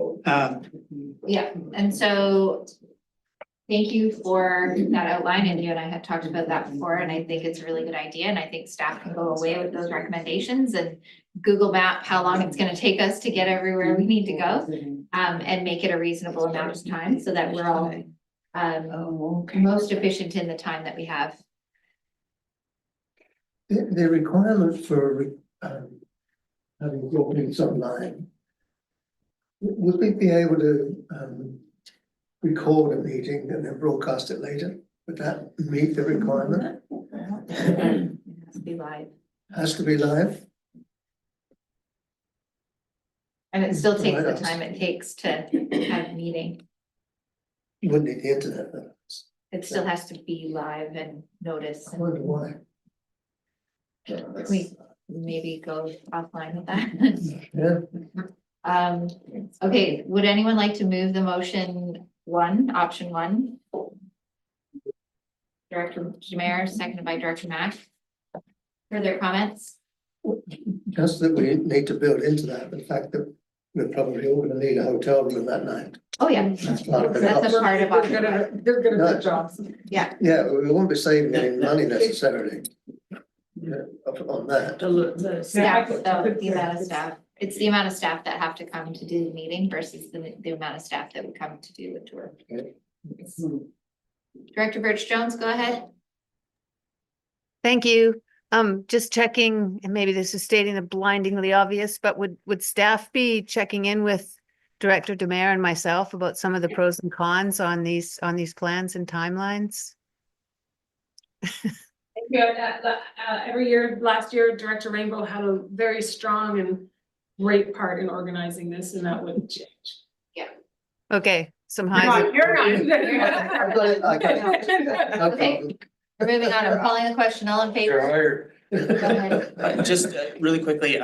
Yeah, and so thank you for that outline, and you and I had talked about that before, and I think it's a really good idea, and I think staff can go away with those recommendations and Google map how long it's gonna take us to get everywhere we need to go, and make it a reasonable amount of time so that we're all most efficient in the time that we have. The requirement for having brought in online. Would we be able to record a meeting and then broadcast it later? Would that meet the requirement? It has to be live. Has to be live? And it still takes the Right. time it takes to have a meeting. You wouldn't need the internet though. It still has to be live and notice. I wonder why. We maybe go offline with that. Yeah. Okay, would anyone like to move the motion one, option one? Director Demare, seconded by Director Mack. Further comments? Just that we need to build into that, the fact that we're probably all gonna need a hotel room that night. Oh, yeah. That's part of it. That's a part of They're option one. they're good at No. their jobs. Yeah, Yeah, we won't be saving any money necessarily. Yeah, on that. The staff, though, the amount of staff. It's the amount of staff that have to come to do the meeting versus the amount of staff that would come to do the tour. Okay. Director Birch Jones, go ahead. Thank you. Just checking, and maybe this is stating the blindingly obvious, but would staff be checking in with Director Demare and myself about some of the pros and cons on these plans and timelines? Every year, last year, Director Rainbow had a very strong and great part in organizing this, and that wouldn't change. Okay, some highs. and- You're I got it. No Okay. problem. We're moving on. I'm calling the question. All in favor? hired. Go ahead. Just really quickly,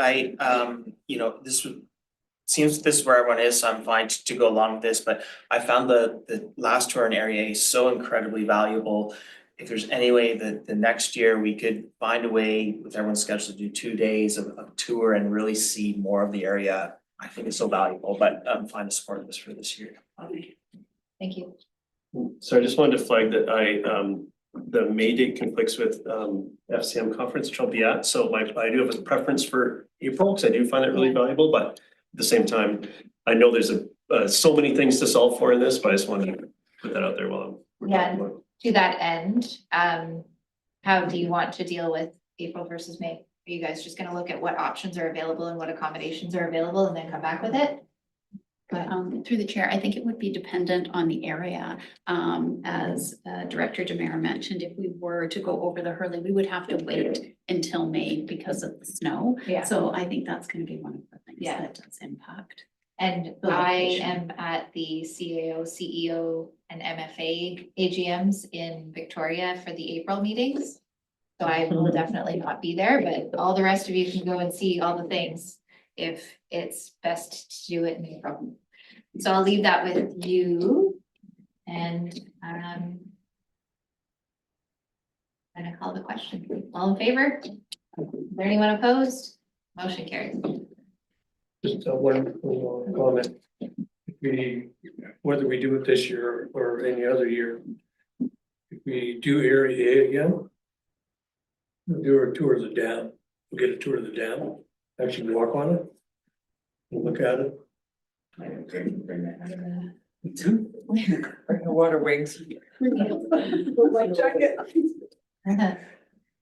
seems this is where everyone is, so I'm fine to go along with this, but I found the last tour in Area A so incredibly valuable. If there's any way that the next year we could find a way with everyone's schedule to do 2 days of tour and really see more of the area, I think it's so valuable, but I'm fine to support this for this year. Thank you. So I just wanted to flag that the May date conflicts with FCM conference, which I'll be at, so I do have a preference for April, because I do find it really valuable, but at the same time, I know there's so many things to solve for in this, but I just wanted to put that out there while we're talking about it. To that end, how do you want to deal with April versus May? Are you guys just gonna look at what options are available and what accommodations are available and then come back with it? Through the chair, I think it would be dependent on the area. As Director Demare mentioned, if we were to go over the Hurley, we would have to wait until May because of the snow. Yeah. So I think that's going to be one of the things Yeah. that does impact. And The I location. am at the CAO, CEO and MFA AGMs in Victoria for the April meetings. So I will definitely not be there, but all the rest of you can go and see all the things if it's best to do it in April. So I'll leave that with you. And I'm gonna call the question. All in favor? Is there anyone opposed? Motion carries. Just one comment. Whether we do it this year or any other year, if we do area A again, we'll do a tour of the dam. We'll get a tour of the dam, actually walk on it. And look at it. Bring the water wings.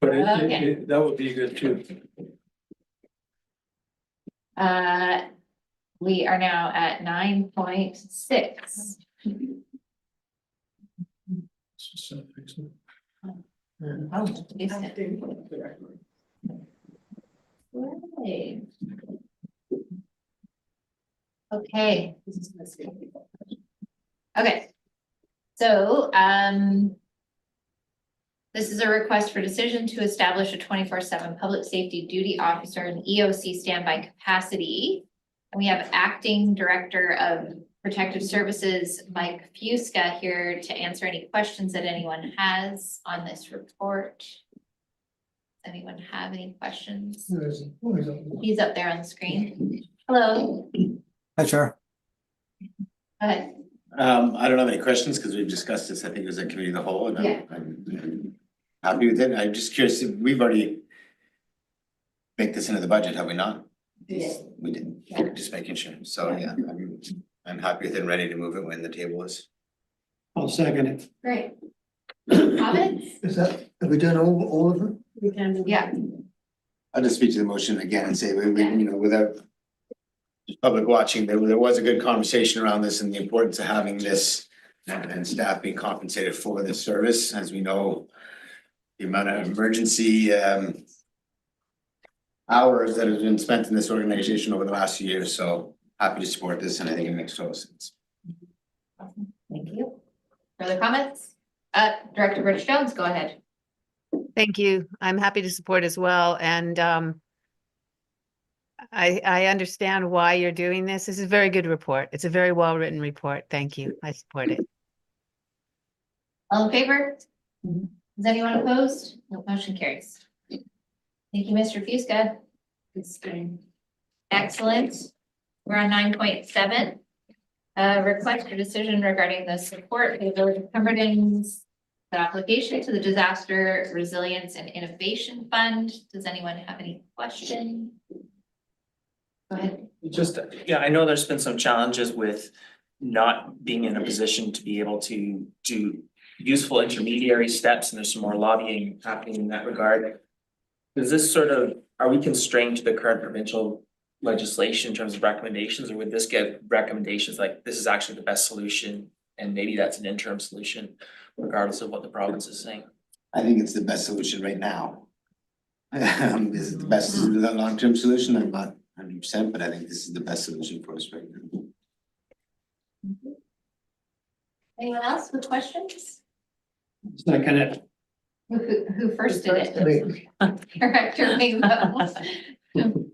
But Okay. that would be good too. We are now at 9.6. Oh, Right. Okay. Okay. So, this is a request for decision to establish a 24/7 public safety duty officer in EOC standby capacity. And we have Acting Director of Protective Services, Mike Fusca, here to answer any questions that anyone has on this report. Does anyone have any questions? He's up there on the screen. Hello. Hi, Chair. Go ahead. I don't have any questions because we've discussed this, I think it was a committee of the whole, and I'm happy with it. I'm just curious, if we've already baked this into the budget, have we not? Yes. We didn't, just making sure. So, yeah, I'm happy with it and ready to move it when the table is. I'll second it. Great. Comments? Is that, have we done all of them? Yeah. I'll just speak to the motion again and say, without just public watching, there was a good conversation around this and the importance of having this and staff being compensated for this service. As we know, the amount of emergency hours that have been spent in this organization over the last few years. So happy to support this, and I think it makes total sense. Thank you. Further comments? Director Rich Jones, go ahead. Thank you. I'm happy to support as well. And I understand why you're doing this. This is a very good report. It's a very well-written report. Thank you. I support it. All in favor? Is anyone opposed? No, motion carries. Thank you, Mr. Fusca. Excellent. We're on 9.7. Request for decision regarding the support for the Village of Pemberton's application to the Disaster Resilience and Innovation Fund. Does anyone have any questions? Go ahead. Just, yeah, I know there's been some challenges with not being in a position to be able to do useful intermediary steps, and there's some more lobbying happening in that regard. Is this are we constrained to the current provincial legislation in terms of recommendations, or would this get recommendations like this is actually the best solution and maybe that's an interim solution regardless of what the province is saying? I think it's the best solution right now. Is it the best long-term solution? I'm not 100%, but I think this is the best solution for us right now. Anyone else with questions? Second it. Who firsted it? Director Mingo.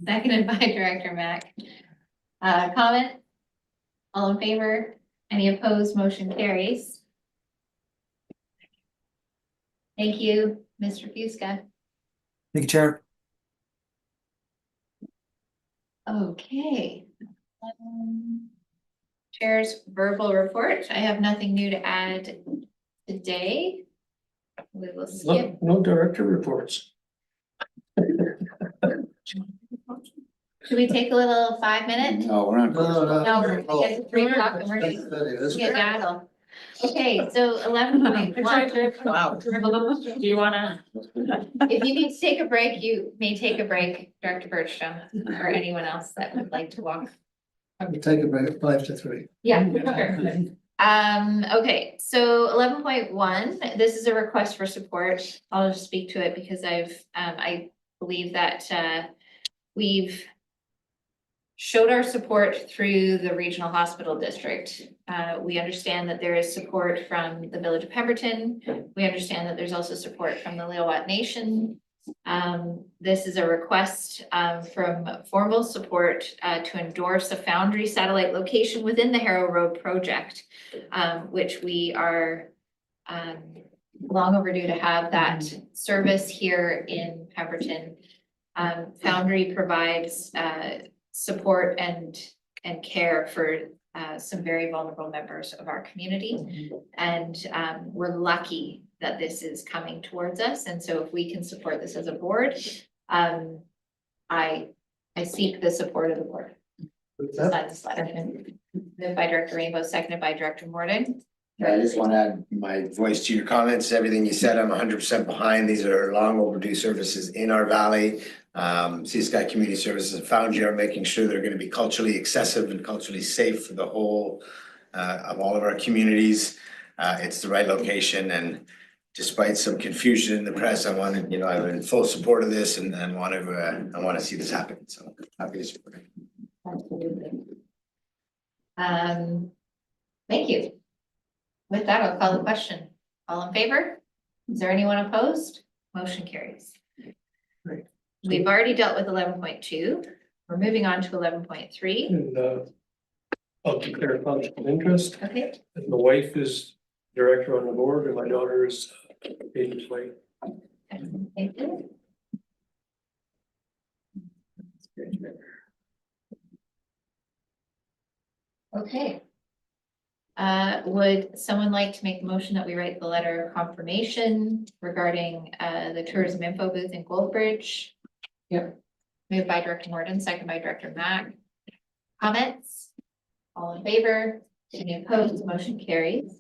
Seconded by Director Mack. Comment? All in favor? Any opposed? Motion carries. Thank you, Mr. Fusca. Thank you, Chair. Okay. Chair's verbal report. I have nothing new to add today. We will skip. No director reports. Should we take a little 5 minute? No, we're not. No, we're gonna get to 3 o'clock and we're gonna get battle. Okay, so 11.1. Wow. Do you wanna? If you need to take a break, you may take a break, Director Bergstrom, or anyone else that would like to walk. We'll take a break at 5 to 3. Yeah, sure. Okay, so 11.1, this is a request for support. I'll just speak to it because I believe that we've showed our support through the regional hospital district. We understand that there is support from the Village of Pemberton. We understand that there's also support from the Lillooet Nation. This is a request from formal support to endorse a Foundry satellite location within the Harrow Road project, which we are long overdue to have that service here in Pemberton. Foundry provides support and care for some very vulnerable members of our community. And we're lucky that this is coming towards us. And so if we can support this as a board, I seek the support of the board. To sign this letter. Moved by Director Rainbow, seconded by Director Morton. I just want to add my voice to your comments, everything you said, I'm 100% behind. These are long overdue services in our valley. Sea Sky Community Services and Foundry are making sure they're going to be culturally accessible and culturally safe for the whole of all of our communities. It's the right location, and despite some confusion in the press, I wanted, I'm in full support of this and I want to see this happen. So happy to support it. Absolutely. Thank you. With that, I'll call the question. All in favor? Is there anyone opposed? Motion carries. Great. We've already dealt with 11.2. We're moving on to 11.3. And I'll declare a conflict of interest. Okay. And my wife is director on the board and my daughter is agent slate. Thank you. Okay. Would someone like to make the motion that we write the letter of confirmation regarding the tourism info booth in Goldbridge? Yep. Moved by Director Morton, second by Director Mack. Comments? All in favor? Any opposed? Motion carries.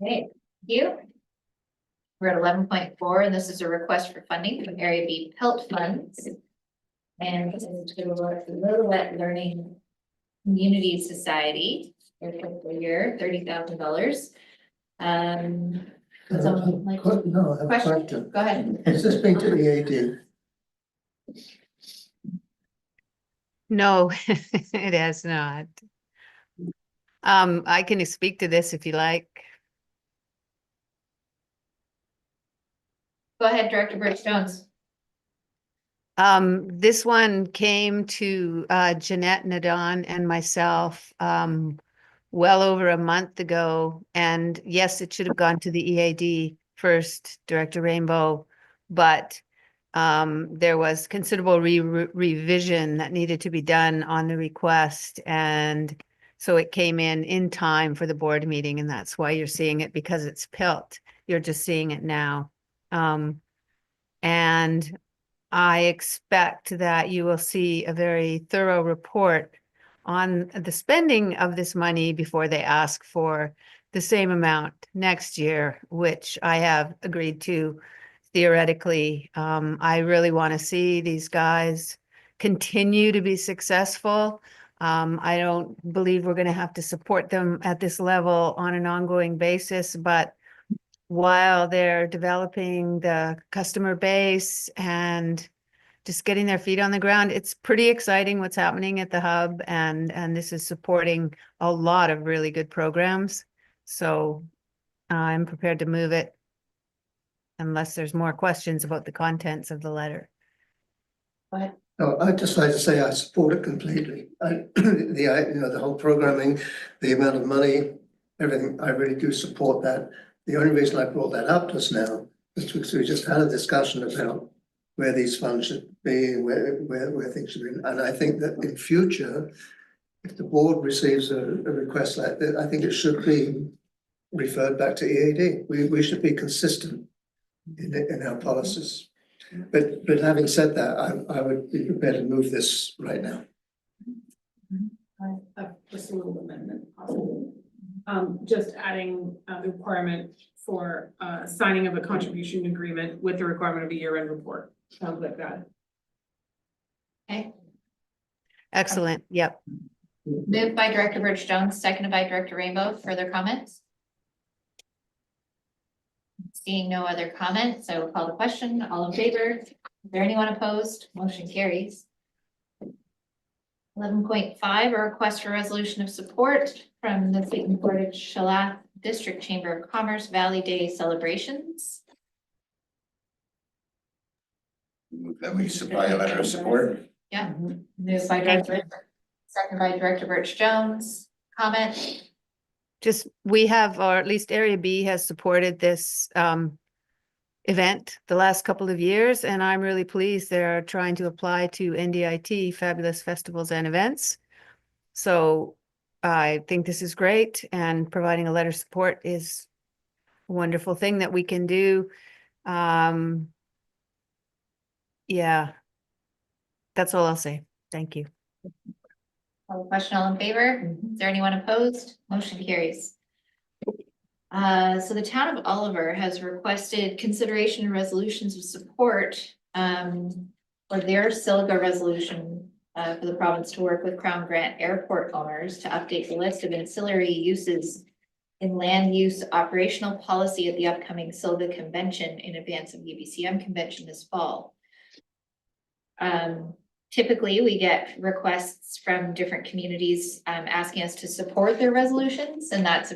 Okay, thank you. We're at 11.4, and this is a request for funding from Area B PELT funds. And this is to the Lillooet Learning Community Society, their fiscal year, $30,000. Would someone like to- No, I have a question. Go ahead. Has this been to the EAD? No, it has not. I can speak to this if you like. Go ahead, Director Bruce Jones. This one came to Jeanette Nadon and myself well over a month ago. And yes, it should have gone to the EAD first, Director Rainbow, but there was considerable revision that needed to be done on the request. And so it came in time for the board meeting, and that's why you're seeing it, because it's PILT. You're just seeing it now. And I expect that you will see a very thorough report on the spending of this money before they ask for the same amount next year, which I have agreed to theoretically. I really want to see these guys continue to be successful. I don't believe we're going to have to support them at this level on an ongoing basis, but while they're developing the customer base and just getting their feet on the ground, it's pretty exciting what's happening at the hub, and this is supporting a lot of really good programs. So I'm prepared to move it unless there's more questions about the contents of the letter. But No, I'd just like to say I support it completely. The whole programming, the amount of money, everything, I really do support that. The only reason I brought that up just now is because we just had a discussion about where these funds should be, where things should be. And I think that in future, if the board receives a request like that, I think it should be referred back to EAD. We should be consistent in our policies. But having said that, I would be prepared to move this right now. Just a little amendment possible. Just adding the requirement for signing of a contribution agreement with the requirement of a year-end report. Sounds like that. okay. Excellent. Yep. Moved by Director Birch Jones, seconded by Director Rainbow. Further comments? Seeing no other comments, I will call the question. All in favor? Is there anyone opposed? Motion carries. 11.5, a request for resolution of support from the St. Portage Shalath District Chamber of Commerce Valley Day celebrations. That we supply a letter of support. Yeah, moved by Director, second by Director Birch Jones. Comment? Just, we have, or at least Area B has supported this event the last couple of years, and I'm really pleased they're trying to apply to NDIT, Fabulous Festivals and Events. So I think this is great, and providing a letter of support is a wonderful thing that we can do. Yeah, that's all I'll say. Thank you. All question, all in favor? Is there anyone opposed? Motion carries. So the town of Oliver has requested consideration and resolutions of support for their SILGA resolution for the province to work with Crown Grant Airport owners to update the list of ancillary uses in land use operational policy at the upcoming SILGA convention in advance of the UBCM convention this fall. Typically, we get requests from different communities asking us to support their resolutions, and that's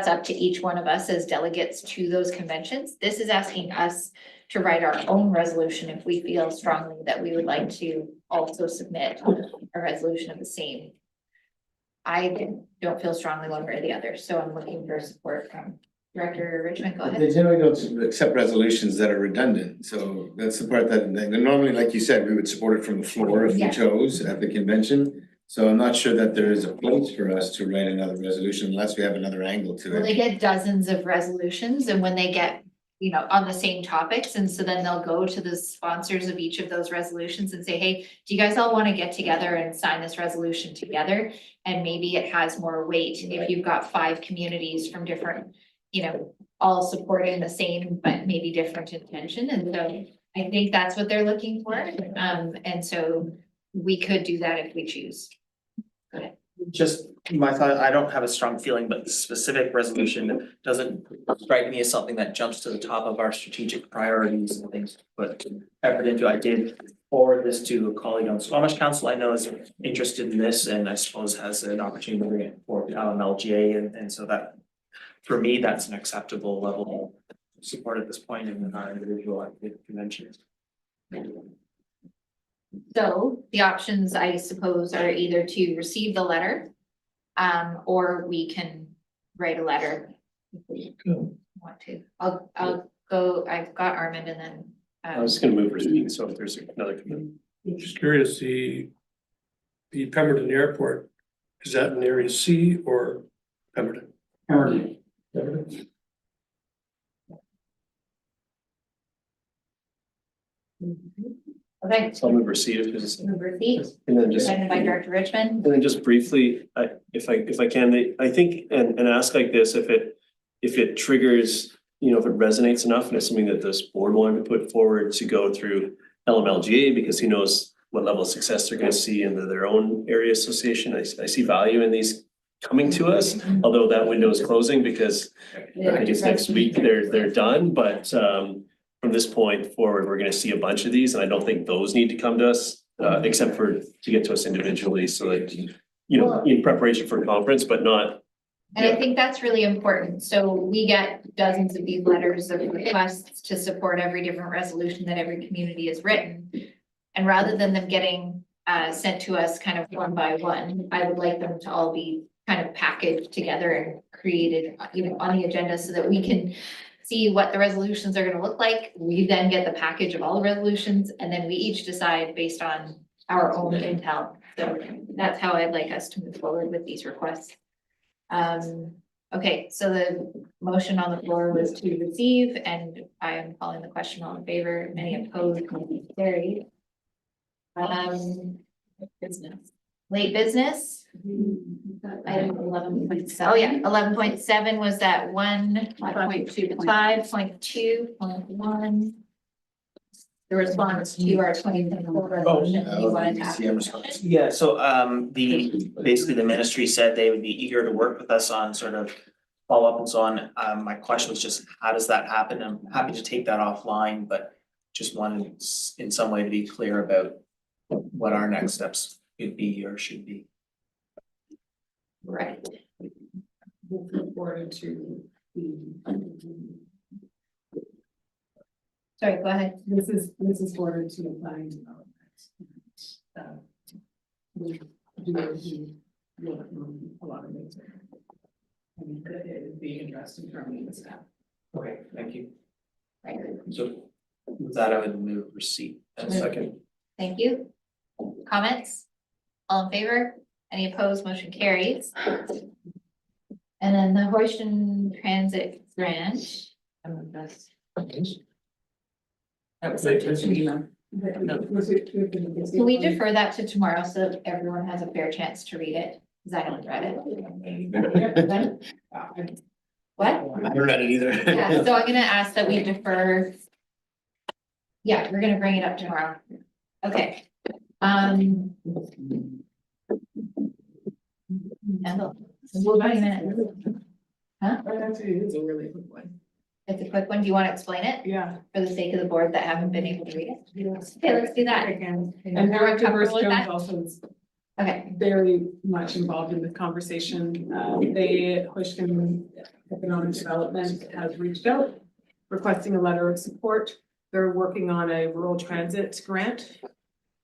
up to each one of us as delegates to those conventions. This is asking us to write our own resolution if we feel strongly that we would like to also submit a resolution of the same. I don't feel strongly one way or the other, so I'm looking for support from Director Richmond. Go ahead. They generally don't accept resolutions that are redundant, so that's the part that, normally, like you said, we would support it from the floor if we chose at the convention. So I'm not sure that there is a place for us to write another resolution unless we have another angle to it. Well, they get dozens of resolutions, and when they get, on the same topics, and so then they'll go to the sponsors of each of those resolutions and say, hey, do you guys all want to get together and sign this resolution together? And maybe it has more weight if you've got 5 communities from different, all supporting the same, but maybe different intention. And so I think that's what they're looking for. And so we could do that if we choose. Go ahead. Just my thought, I don't have a strong feeling, but the specific resolution doesn't strike me as something that jumps to the top of our strategic priorities and things to put effort into. I did forward this to a colleague on Squamish Council I know is interested in this, and I suppose has an opportunity to bring it forward to LMLGA, and so that, for me, that's an acceptable level of support at this point in our individual conventions. So the options, I suppose, are either to receive the letter, or we can write a letter if we want to. I'll go, I've got Armand and then. I was gonna move receive, so if there's another committee. I'm just curious, the Pemberton Airport, is that in Area C or Pemberton? Pemberton. Okay. So I'll move receive because. Move receipt. And then just. Seconded by Director Richmond. And then just briefly, if I can, I think, and ask like this, if it triggers, if it resonates enough and it's something that this board wanted to put forward to go through LMLGA, because who knows what level of success they're gonna see in their own area association. I see value in these coming to us, although that window is closing because I think it's next week, they're done, but from this point forward, we're gonna see a bunch of these, and I don't think those need to come to us, except for to get to us individually, so that, in preparation for conference, but not. And I think that's really important. So we get dozens of these letters of requests to support every different resolution that every community has written. And rather than them getting sent to us kind of one by one, I would like them to all be kind of packaged together and created, on the agenda so that we can see what the resolutions are gonna look like. We then get the package of all the resolutions, and then we each decide based on our own intel. So that's how I'd like us to move forward with these requests. Okay, so the motion on the floor was to receive, and I am calling the question all in favor. Any opposed? Carried. Business. Late business. Item 11.7. Oh yeah, 11.7 was that 1.5.2.1. The response to our 2024 resolution. You wanted to ask. Yeah, so basically the ministry said they would be eager to work with us on sort of follow-up and so on. My question was just, how does that happen? I'm happy to take that offline, but just wanted in some way to be clear about what our next steps could be or should be. Right. Forwarded to the. Sorry, go ahead. This is forwarded to the planning development. We do work on a lot of things. And it is being addressed in front of the staff. Okay, thank you. Right. So with that, I would move receipt. And second. Thank you. Comments? All in favor? Any opposed? Motion carries. And then the Horseshoe Transit Grant. That was like, Can we defer that to tomorrow so that everyone has a fair chance to read it? Because I haven't read it. What? I haven't read it either. Yeah, so I'm gonna ask that we defer. Yeah, we're gonna bring it up tomorrow. Okay. Ethel, what about you, man? Huh? Actually, it is a really good one. It's a quick one. Do you want to explain it? Yeah. For the sake of the board that haven't been able to read it? Okay, let's do that. And Everyone Director comfortable with Jones that? also is Okay, very much involved in the conversation. They, Houston Economic Development has reached out, requesting a letter of support. They're working on a rural transit grant,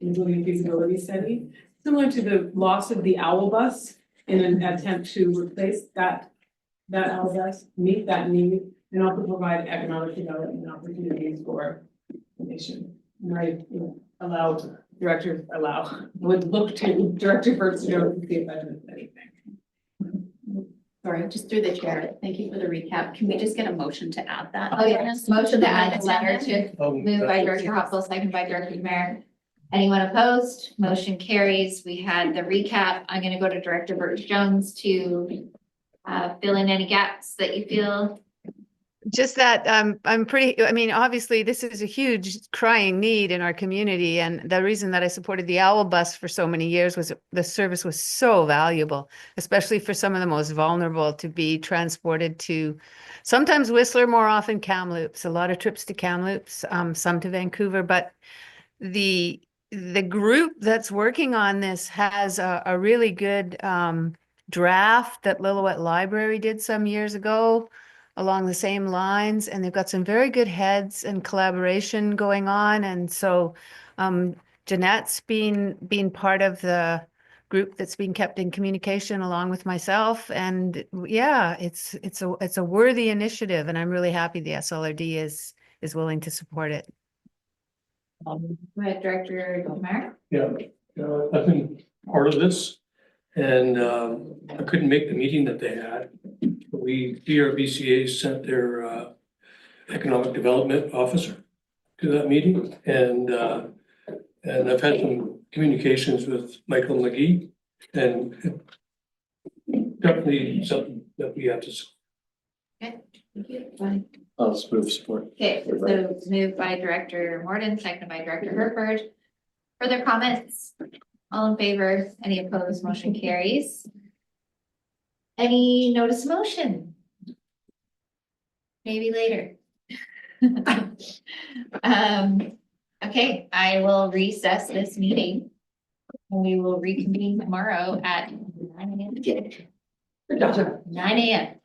including feasibility study, similar to the loss of the owl bus in an attempt to replace that owl bus, meet that need, and also provide economic development opportunities for the nation. And I would look to Director Burstone to see if I missed anything. Sorry, just through the chair. Thank you for the recap. Can we just get a motion to add that? oh yeah, motion to add the letter to Oh, moved by Director Hopple, second by Director Mayor. Anyone opposed? Motion carries. We had the recap. I'm gonna go to Director Burge Jones to fill in any gaps that you feel. Just that I'm pretty, I mean, obviously, this is a huge crying need in our community. And the reason that I supported the Owl Bus for so many years was the service was so valuable, especially for some of the most vulnerable to be transported to sometimes Whistler, more often Kamloops, a lot of trips to Kamloops, some to Vancouver. But the group that's working on this has a really good draft that Lillooet Library did some years ago along the same lines, and they've got some very good heads and collaboration going on. And so Jeanette's been part of the group that's been kept in communication along with myself. And yeah, it's a worthy initiative, and I'm really happy the SLRD is willing to support it. Go ahead, Director Mayor. Yeah, I've been part of this, and I couldn't make the meeting that they had. DRBCA sent their economic development officer to that meeting, and I've had some communications with Michael McGee, and definitely something that we have to. Okay, thank you. Fine. I'll just move support. Okay, so moved by Director Morton, seconded by Director Herford. Further comments? All in favor? Any opposed? Motion carries. Any notice of motion? Maybe later. Okay, I will recess this meeting. And we will reconvene tomorrow at 9 a.m. 9 a.m.